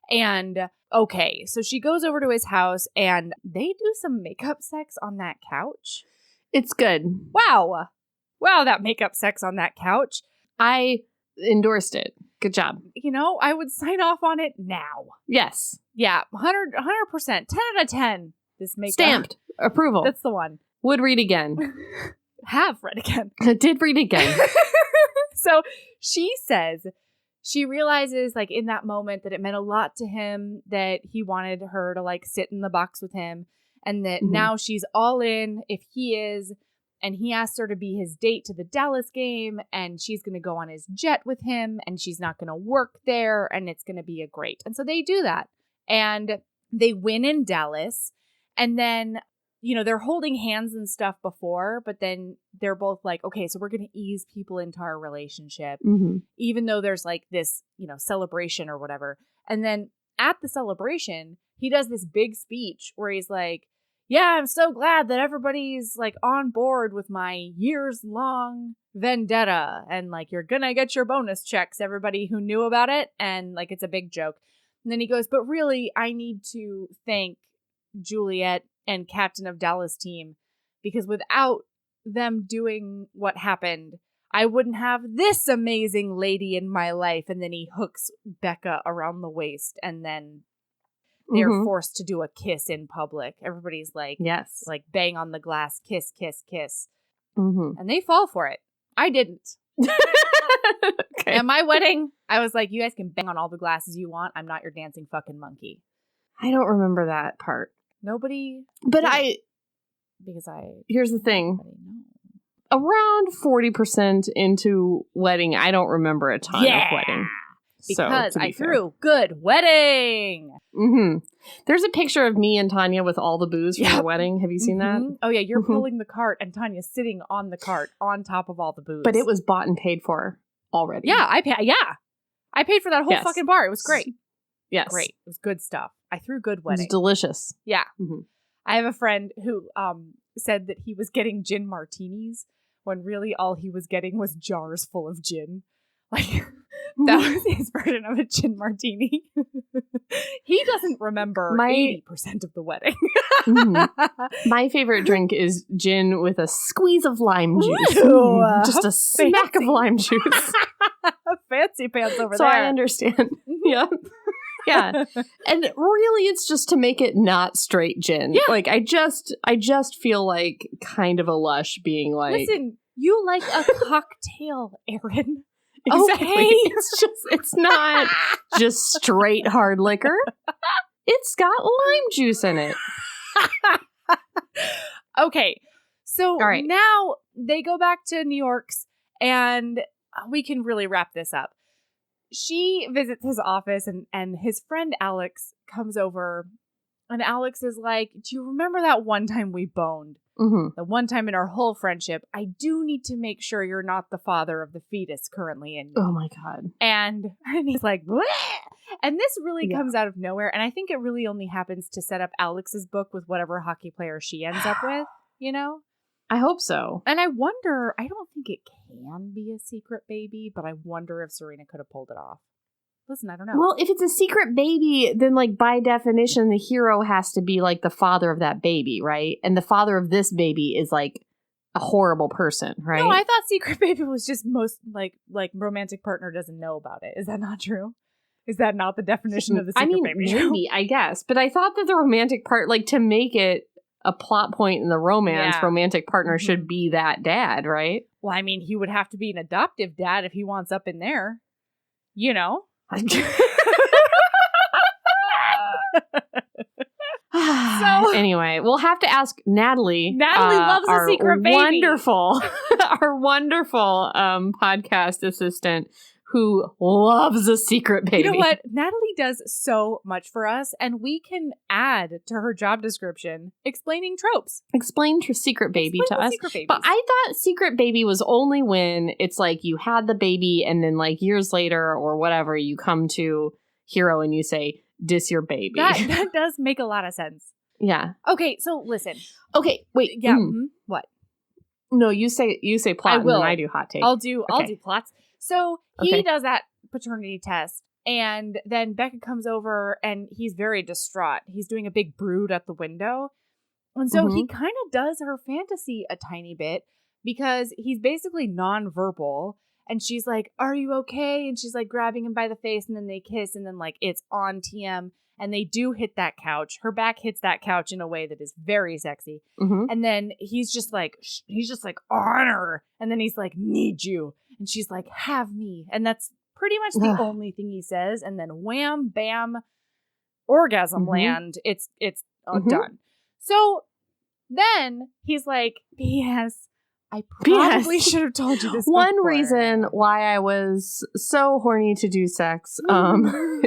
And okay, so she goes over to his house and they do some makeup sex on that couch. It's good. Wow, that makeup sex on that couch. I endorsed it. Good job. You know, I would sign off on it now. Yes. Yeah, 100%. 10 out of 10. This makeup. Stamped. Approval. That's the one. Would read again. Have read again. Did read again. So she says she realizes, like, in that moment that it meant a lot to him that he wanted her to, like, sit in the box with him. And that now she's all in if he is. And he asks her to be his date to the Dallas game. And she's going to go on his jet with him. And she's not going to work there. And it's going to be a great. And so they do that. And they win in Dallas. And then, you know, they're holding hands and stuff before. But then they're both like, okay, so we're going to ease people into our relationship. Even though there's like this, you know, celebration or whatever. And then at the celebration, he does this big speech where he's like, yeah, I'm so glad that everybody's like on board with my years-long vendetta. And like, you're gonna get your bonus checks, everybody who knew about it. And like, it's a big joke. And then he goes, but really, I need to thank Juliet and captain of Dallas team because without them doing what happened, I wouldn't have this amazing lady in my life. And then he hooks Becca around the waist and then they're forced to do a kiss in public. Everybody's like, yes, like bang on the glass, kiss, kiss, kiss. And they fall for it. I didn't. Okay. At my wedding, I was like, you guys can bang on all the glasses you want. I'm not your dancing fucking monkey. I don't remember that part. Nobody. But here's the thing. Around 40% into wedding, I don't remember a ton of wedding. Because I threw good wedding. There's a picture of me and Tanya with all the booze from your wedding. Have you seen that? Oh, yeah. You're pulling the cart and Tanya's sitting on the cart on top of all the booze. But it was bought and paid for already. Yeah, I paid for that whole fucking bar. It was great. Yes. Great. It was good stuff. I threw good wedding. It was delicious. Yeah. I have a friend who said that he was getting gin martinis when really all he was getting was jars full of gin. Like, that was his version of a gin martini. He doesn't remember 80% of the wedding. My favorite drink is gin with a squeeze of lime juice. Just a smack of lime juice. Fancy pants over so there. So I understand. Yeah. Yeah. And really it's just to make it not straight gin. Yeah. Like I just feel like kind of a lush being like, listen, you like a cocktail, Erin. exactly. Okay. It's not just straight hard liquor. It's got lime juice in it. Okay. So All right. now they go back to New York's and we can really wrap this up. She visits his office and his friend Alex comes over and Alex is like, do you remember that one time we boned? Mm-hmm. The one time in our whole friendship, I do need to make sure you're not the father of the fetus currently in me. Oh my God. And he's like, bleh! And this really comes out of nowhere. And I think it really only happens to set up Alex's book with whatever hockey player she ends up with, you know? I hope so. And I wonder, I don't think it can be a secret baby, but I wonder if Sarina could have pulled it off. Listen, I don't know. Well, if it's a secret baby, then like by definition, the hero has to be like the father of that baby, right? And the father of this baby is like a horrible person, right? No, I thought secret baby was just most like romantic partner doesn't know about it. Is that not true? Is that not the definition of the secret baby? Maybe, I guess. But I thought that the romantic part, like to make it a plot point in the romance, romantic partner should be that dad, right? Well, I mean, he would have to be an adoptive dad if he wants up in there. You know? So anyway, we'll have to ask Natalie. Natalie loves a secret baby. Our wonderful podcast assistant who loves a secret baby. You know what? Natalie does so much for us, and we can add to her job description explaining tropes. Explain secret baby to us. Secret but I thought secret baby was only when it's like you had the baby and then like years later or whatever, you come to Hero and you say, "Dis your baby." That does make a lot of sense. Yeah. Okay, so listen. Okay, wait. Yeah. What? No, you say plot. I will. And then I do hot take. I'll do plots. So he does that paternity test, and then Becca comes over, and he's very distraught. He's doing a big brood at the window, and so he kind of does her fantasy a tiny bit because he's basically nonverbal. And she's like, "Are you okay?" And she's like grabbing him by the face, and then they kiss, and then like it's on TM, and they do hit that couch. Her back hits that couch in a way that is very sexy. And then he's just like on her, and then he's like, "Need you," and she's like, "Have me," and that's pretty much the only thing he says. And then wham, bam, orgasm land. It's done. So then he's like, "P.S. I probably should have told you this One before." reason why I was so horny to do sex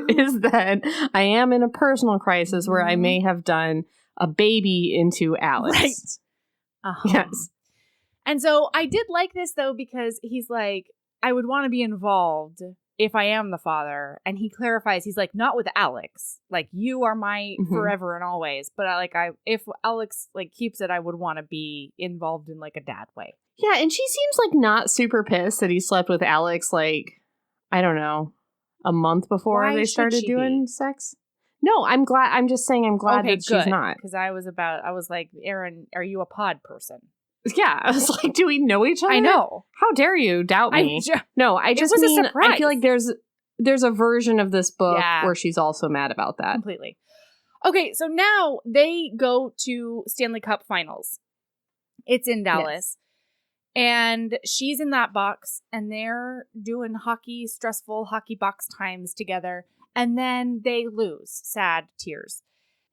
is that I am in a personal crisis where I may have done a baby into Alex. Right. Yes. And so I did like this, though, because he's like, I would want to be involved if I am the father. And he clarifies, he's like, not with Alex. Like, you are my forever and always. But if Alex like keeps it, I would want to be involved in like a dad way. Yeah, and she seems like not super pissed that he slept with Alex like, I don't know, a month before they started doing sex. No, I'm glad. I'm just saying I'm glad that she's not. Because I was like, Erin, are you a pod person? Yeah, I was like, do we know each other? I know. How dare you doubt me? No, I just mean, I feel like there's a version of this book where she's also mad about that. Completely. Okay, so now they go to Stanley Cup Finals. It's in Dallas. And she's in that box, and they're doing stressful hockey box times together. And then they lose. Sad tears.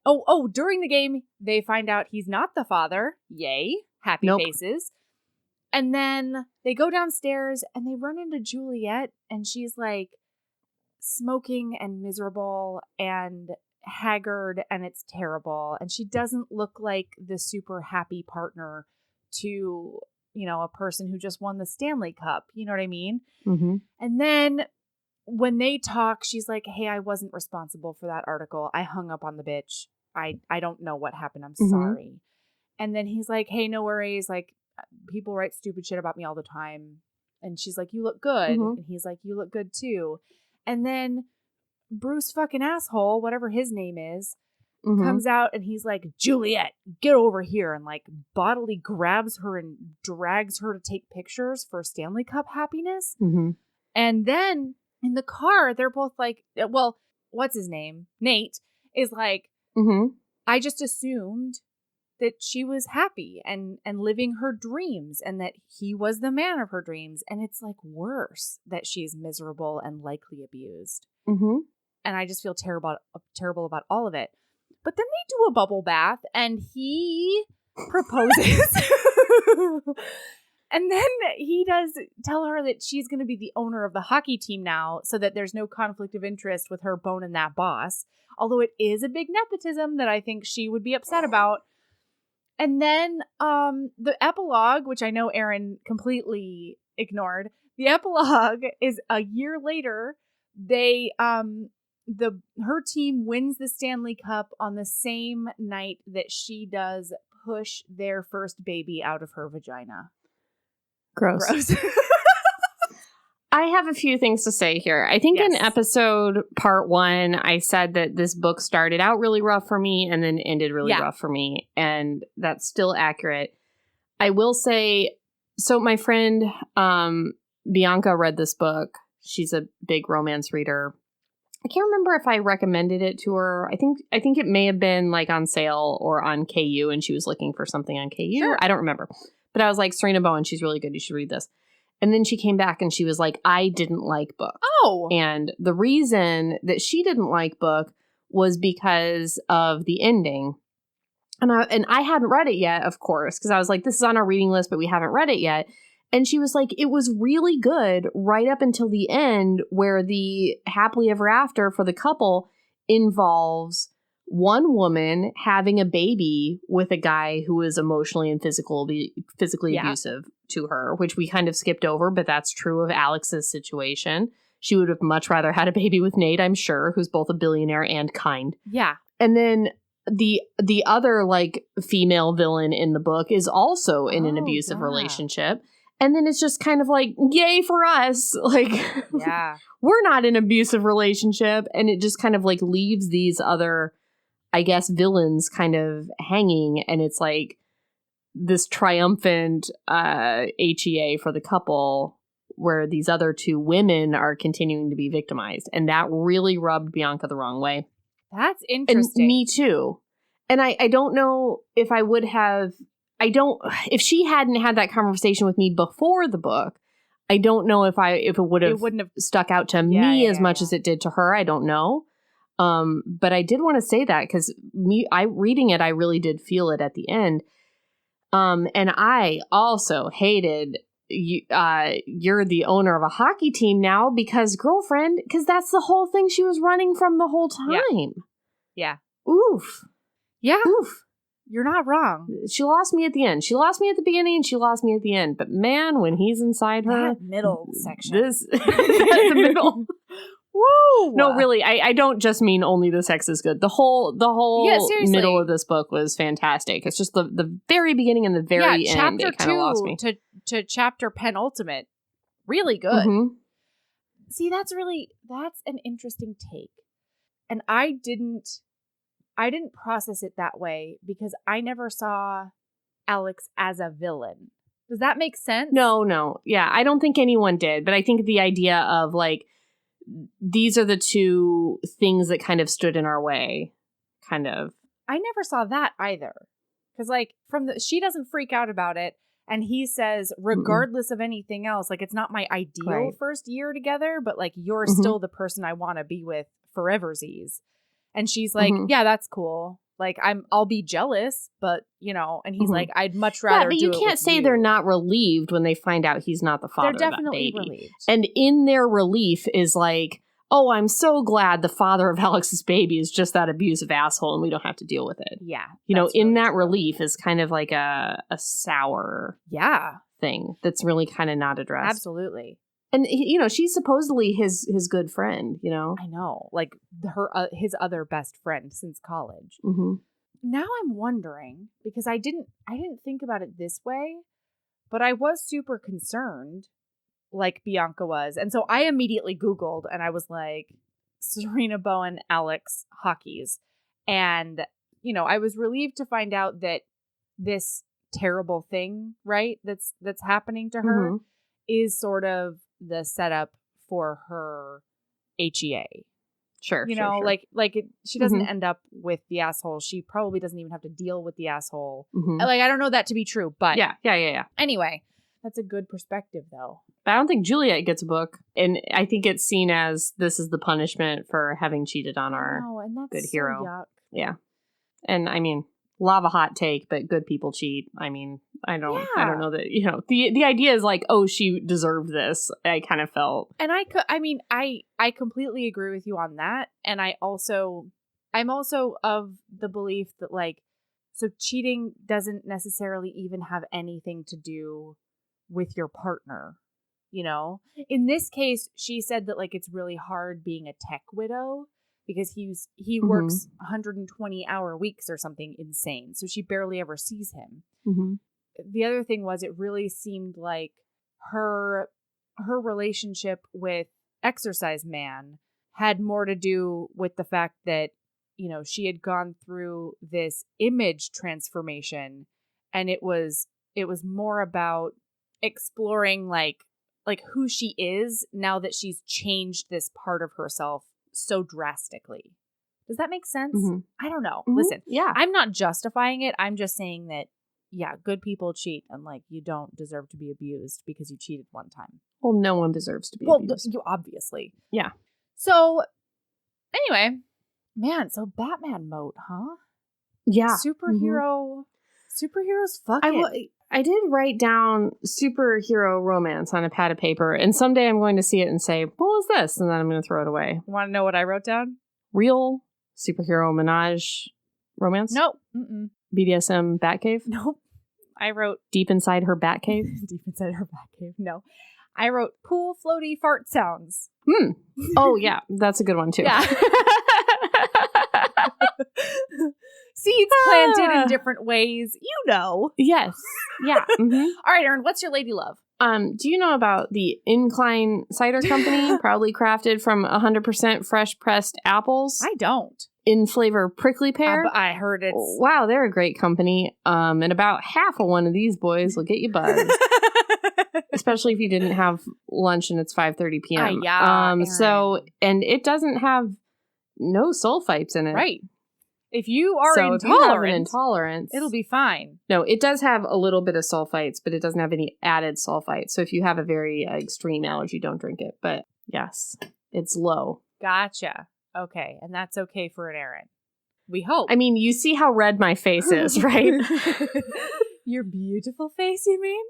Oh, during the game, they find out he's not the father. Yay. Happy faces. And then they go downstairs and they run into Juliet, and she's like smoking and miserable and haggard, and it's terrible. And she doesn't look like the super happy partner to, a person who just won the Stanley Cup. You know what I mean? And then when they talk, she's like, "Hey, I wasn't responsible for that article. I hung up on the bitch. I don't know what happened. I'm sorry." And then he's like, "Hey, no worries. Like, people write stupid shit about me all the time." And she's like, "You look good." And he's like, "You look good too." And then Bruce fucking asshole, whatever his name is, comes out and he's like, "Juliet, get over here," and like bodily grabs her and drags her to take pictures for Stanley Cup happiness. And then in the car, they're both like, well, what's his name? Nate is like, I just assumed that she was happy and living her dreams and that he was the man of her dreams. And it's like worse that she's miserable and likely abused. And I just feel terrible about all of it. But then they do a bubble bath and he proposes. And then he does tell her that she's going to be the owner of the hockey team now so that there's no conflict of interest with her boning that boss. Although it is a big nepotism that I think she would be upset about. And then the epilogue, which I know Erin completely ignored. The epilogue is a year later. They her team wins the Stanley Cup on the same night that she does push their first baby out of her vagina. Gross. I have a few things to say here. I think in episode part 1, I said that this book started out really rough for me and then ended really rough for me. And that's still accurate. I will say, so my friend Bianca read this book. She's a big romance reader. I can't remember if I recommended it to her. I think it may have been like on sale or on KU and she was looking for something on KU. Sure. I don't remember. But I was like, Sarina Bowen, she's really good. You should read this. And then she came back and she was like, I didn't like book. Oh. And the reason that she didn't like book was because of the ending. And I hadn't read it yet, of course, because I was like, this is on our reading list, but we haven't read it yet. And she was like, it was really good right up until the end where the happily ever after for the couple involves one woman having a baby with a guy who is emotionally and physically abusive to her, which we kind of skipped over, but that's true of Alex's situation. She would have much rather had a baby with Nate, I'm sure, who's both a billionaire and kind. Yeah. And then the other like female villain in the book is also in an abusive relationship. And then it's just kind of like, yay for us. Like, we're not in an abusive relationship. And it just kind of like leaves these other, I guess, villains kind of hanging. And it's like this triumphant HEA for the couple where these other two women are continuing to be victimized. And that really rubbed Bianca the wrong way. That's interesting. And me too. And I don't know if I would have, if she hadn't had that conversation with me before the book, I don't know if it wouldn't have stuck out to me as much as it did to her. I don't know. But I did want to say that because reading it, I really did feel it at the end. And I also hated you're the owner of a hockey team now because that's the whole thing she was running from the whole time. Yeah. Oof. Yeah. Oof. You're not wrong. She lost me at the end. She lost me at the beginning and she lost me at the end. But man, when he's inside her. That middle section. The middle. Woo! No, really, I don't just mean only the sex is good. The whole middle of this book was fantastic. It's just the very beginning and the very end. Chapter it kind of lost me. to chapter penultimate. Really good. Mm-hmm. See, that's an interesting take. And I didn't process it that way because I never saw Alex as a villain. Does that make sense? No. Yeah, I don't think anyone did. But I think the idea of like, these are the two things that kind of stood in our way, kind of. I never saw that either. Because like she doesn't freak out about it. And he says, regardless of anything else, like it's not my ideal first year together, but like you're still the person I want to be with foreversies. And she's like, yeah, that's cool. Like I'll be jealous, but and he's like, I'd much rather. But you can't say they're not relieved when they find out he's not the father. They're of that definitely baby. relieved. And in their relief is like, oh, I'm so glad the father of Alex's baby is just that abusive asshole, and we don't have to deal with it. Yeah, in that relief is kind of like a sour thing that's really kind of not addressed. Absolutely. And she's supposedly his good friend. I know, like his other best friend since college. Mm-hmm. Now I'm wondering because I didn't think about it this way, but I was super concerned, like Bianca was, and so I immediately Googled and I was like, Sarina Bowen, Alex, hockeys, and I was relieved to find out that this terrible thing, right, that's happening to her, is sort of the setup for her HEA. Sure. You know, she doesn't end up with the asshole. She probably doesn't even have to deal with the asshole. Like, I don't know that to be true, but yeah. Anyway, that's a good perspective, though. But I don't think Juliet gets a book, and I think it's seen as this is the punishment for having cheated on our good hero. Yuck. Yeah, and I mean, lava hot take, but good people cheat. I mean, I don't know that, you know, the idea is like, oh, she deserved this. I kind of felt, and I completely agree with you on that, and I'm also of the belief that, like, so cheating doesn't necessarily even have anything to do with your partner, you know? In this case, she said that, like, it's really hard being a tech widow because he works 120-hour weeks or something insane. So she barely ever sees him. The other thing was, it really seemed like her relationship with Exercise Man had more to do with the fact that, you know, she had gone through this image transformation, and it was more about exploring like who she is now that she's changed this part of herself so drastically. Does that make sense? I don't know. Listen, I'm not justifying it. I'm just saying that, yeah, good people cheat, and, like, you don't deserve to be abused because you cheated one time. Well, no one deserves to be abused. You obviously. Yeah. So anyway, man, so Batman mode, huh? Yeah. Superheroes fuck it. I did write down superhero romance on a pad of paper, and someday I'm going to see it and say, what was this? And then I'm going to throw it away. Want to know what I wrote down? Real superhero menage romance? Nope. BDSM Batcave? Nope. I wrote... Deep inside her Batcave? Deep inside her Batcave. No. I wrote cool, floaty fart sounds. Oh, yeah. That's a good one, too. Yeah. Seeds planted in different ways. You know. Yes. Yeah. All right, Erin, what's your lady love? Do you know about the Incline Cider Company, proudly crafted from 100% fresh pressed apples? I don't. In flavor prickly pear? I heard it's... Wow, they're a great company. And about half of one of these boys will get you buzzed. Especially if you didn't have lunch and it's 5:30 p.m. So, and it doesn't have no sulfites in it. Right. If you are intolerant, if you have an intolerance, it'll be fine. No, it does have a little bit of sulfites, but it doesn't have any added sulfites. So if you have a very extreme allergy, don't drink it. But yes, it's low. Gotcha. Okay. And that's okay for an Erin. We hope. I mean, you see how red my face is, right? Your beautiful face, you mean?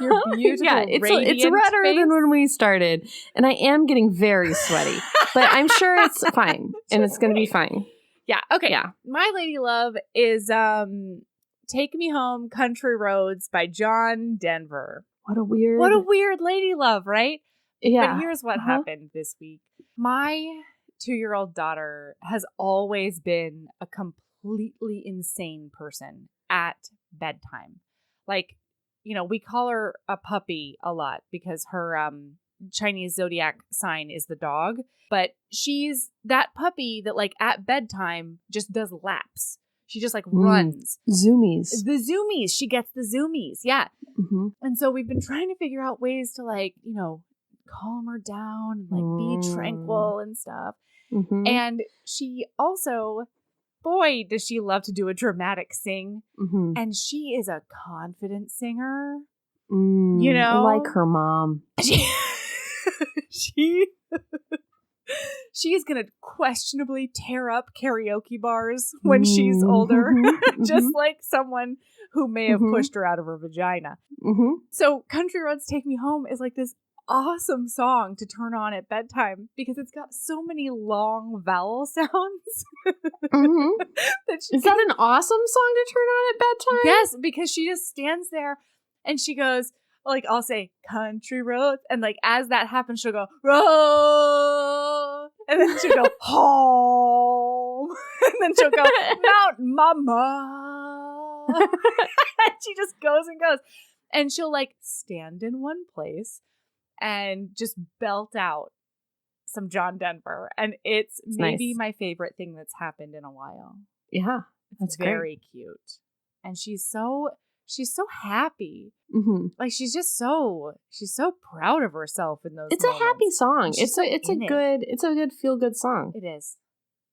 Your beautiful, yeah, it's redder face? Than when we started. And I am getting very sweaty. But I'm sure it's fine. And it's going to be fine. Yeah. Okay. Yeah. My lady love is "Take Me Home, Country Roads" by John Denver. What a weird lady love, right? Yeah. But here's what happened this week. My 2-year-old daughter has always been a completely insane person at bedtime. Like, you know, we call her a puppy a lot because her Chinese zodiac sign is the dog, but she's that puppy that, like, at bedtime just does laps. She just, like, runs. Zoomies. The zoomies. She gets the zoomies. Yeah. And so we've been trying to figure out ways to, like, you know, calm her down and, like, be tranquil and stuff. And she also, boy, does she love to do a dramatic sing. And she is a confident singer. You know? Like her mom. She's gonna questionably tear up karaoke bars when she's older, just like someone who may have pushed her out of her vagina. So Country Roads Take Me Home is like this awesome song to turn on at bedtime because it's got so many long vowel sounds. Is that an awesome song to turn on at bedtime? Yes, because she just stands there and she goes, like, I'll say country roads, and, like, as that happens, she'll go road, and then she'll go home, and then she'll go mountain mama. And she just goes and goes, and she'll, like, stand in one place and just belt out some John Denver, and it's maybe my favorite thing that's happened in a while. Yeah, that's very cute, and she's so she's so happy. Mm-hmm. Like she's so proud of herself in those. It's moments. a happy song. It's a good feel good song. It is.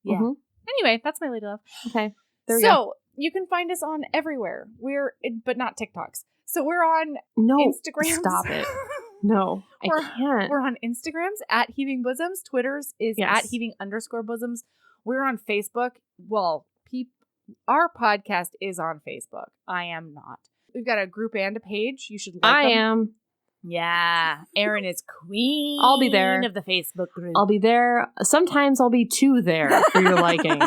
Yeah. Mm-hmm. Anyway, that's my lady love. Okay. There we go. So you can find us on everywhere. But not TikToks. So we're on Instagrams. Stop it. No, I can't. We're on Instagrams at Heaving Bosoms. Twitter's is at Heaving_Bosoms. We're on Facebook. Well, our podcast is on Facebook. I am not. We've got a group and a page. You should like them. I am. Yeah. Erin is queen. I'll be there. Of the Facebook group. I'll be there. Sometimes I'll be too there for your liking.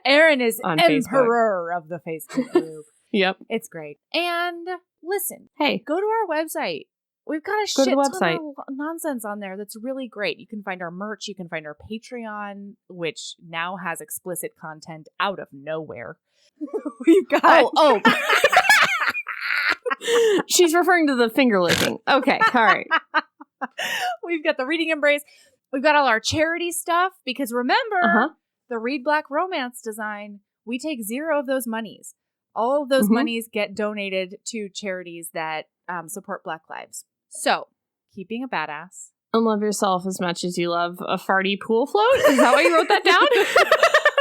Erin is on emperor of the Facebook group. Yep. It's great. And listen. Hey. Go to our website. We've got a shit ton of nonsense on there that's really great. You can find our merch. You can find our Patreon, which now has explicit content out of nowhere. We've got... Oh. She's referring to the finger licking. Okay, all right. We've got the Reading Embrace. We've got all our charity stuff because remember, the Read Black Romance design, we take 0 of those monies. All of those monies get donated to charities that support Black lives. So, keeping a badass. And love yourself as much as you love a farty pool float? Is that why you wrote that down?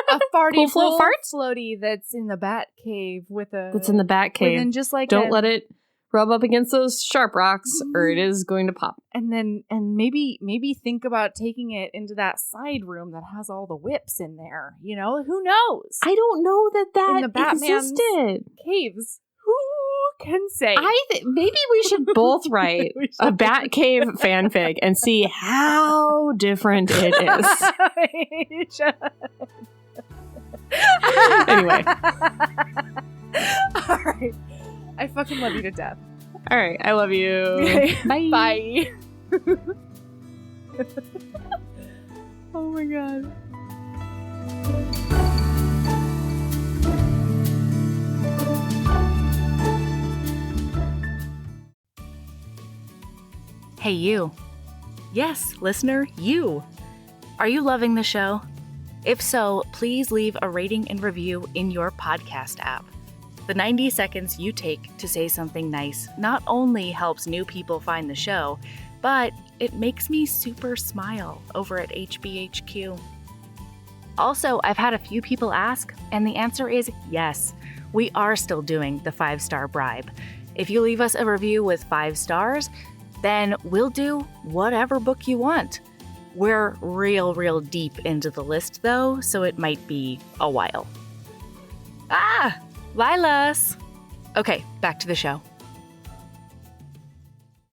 A farty pool float floaty that's in the bat cave That's in the bat cave. And just like don't let it rub up against those sharp rocks or it is going to pop. And maybe think about taking it into that side room that has all the whips in there. You know, who knows? I don't know that in the Batman's existed. Caves. Who can say? Maybe we should both write a bat cave fanfic and see how different it is. Anyway. All right. I fucking love you to death. All right. I love you. Bye. Bye. Oh my God. Hey, you. Yes, listener, you. Are you loving the show? If so, please leave a rating and review in your podcast app. The 90 seconds you take to say something nice not only helps new people find the show, but it makes me super smile over at HBHQ. Also, I've had a few people ask, and the answer is yes. We are still doing the 5-star bribe. If you leave us a review with 5 stars, then we'll do whatever book you want. We're real deep into the list, though, so it might be a while. Lilas! Okay, back to the show.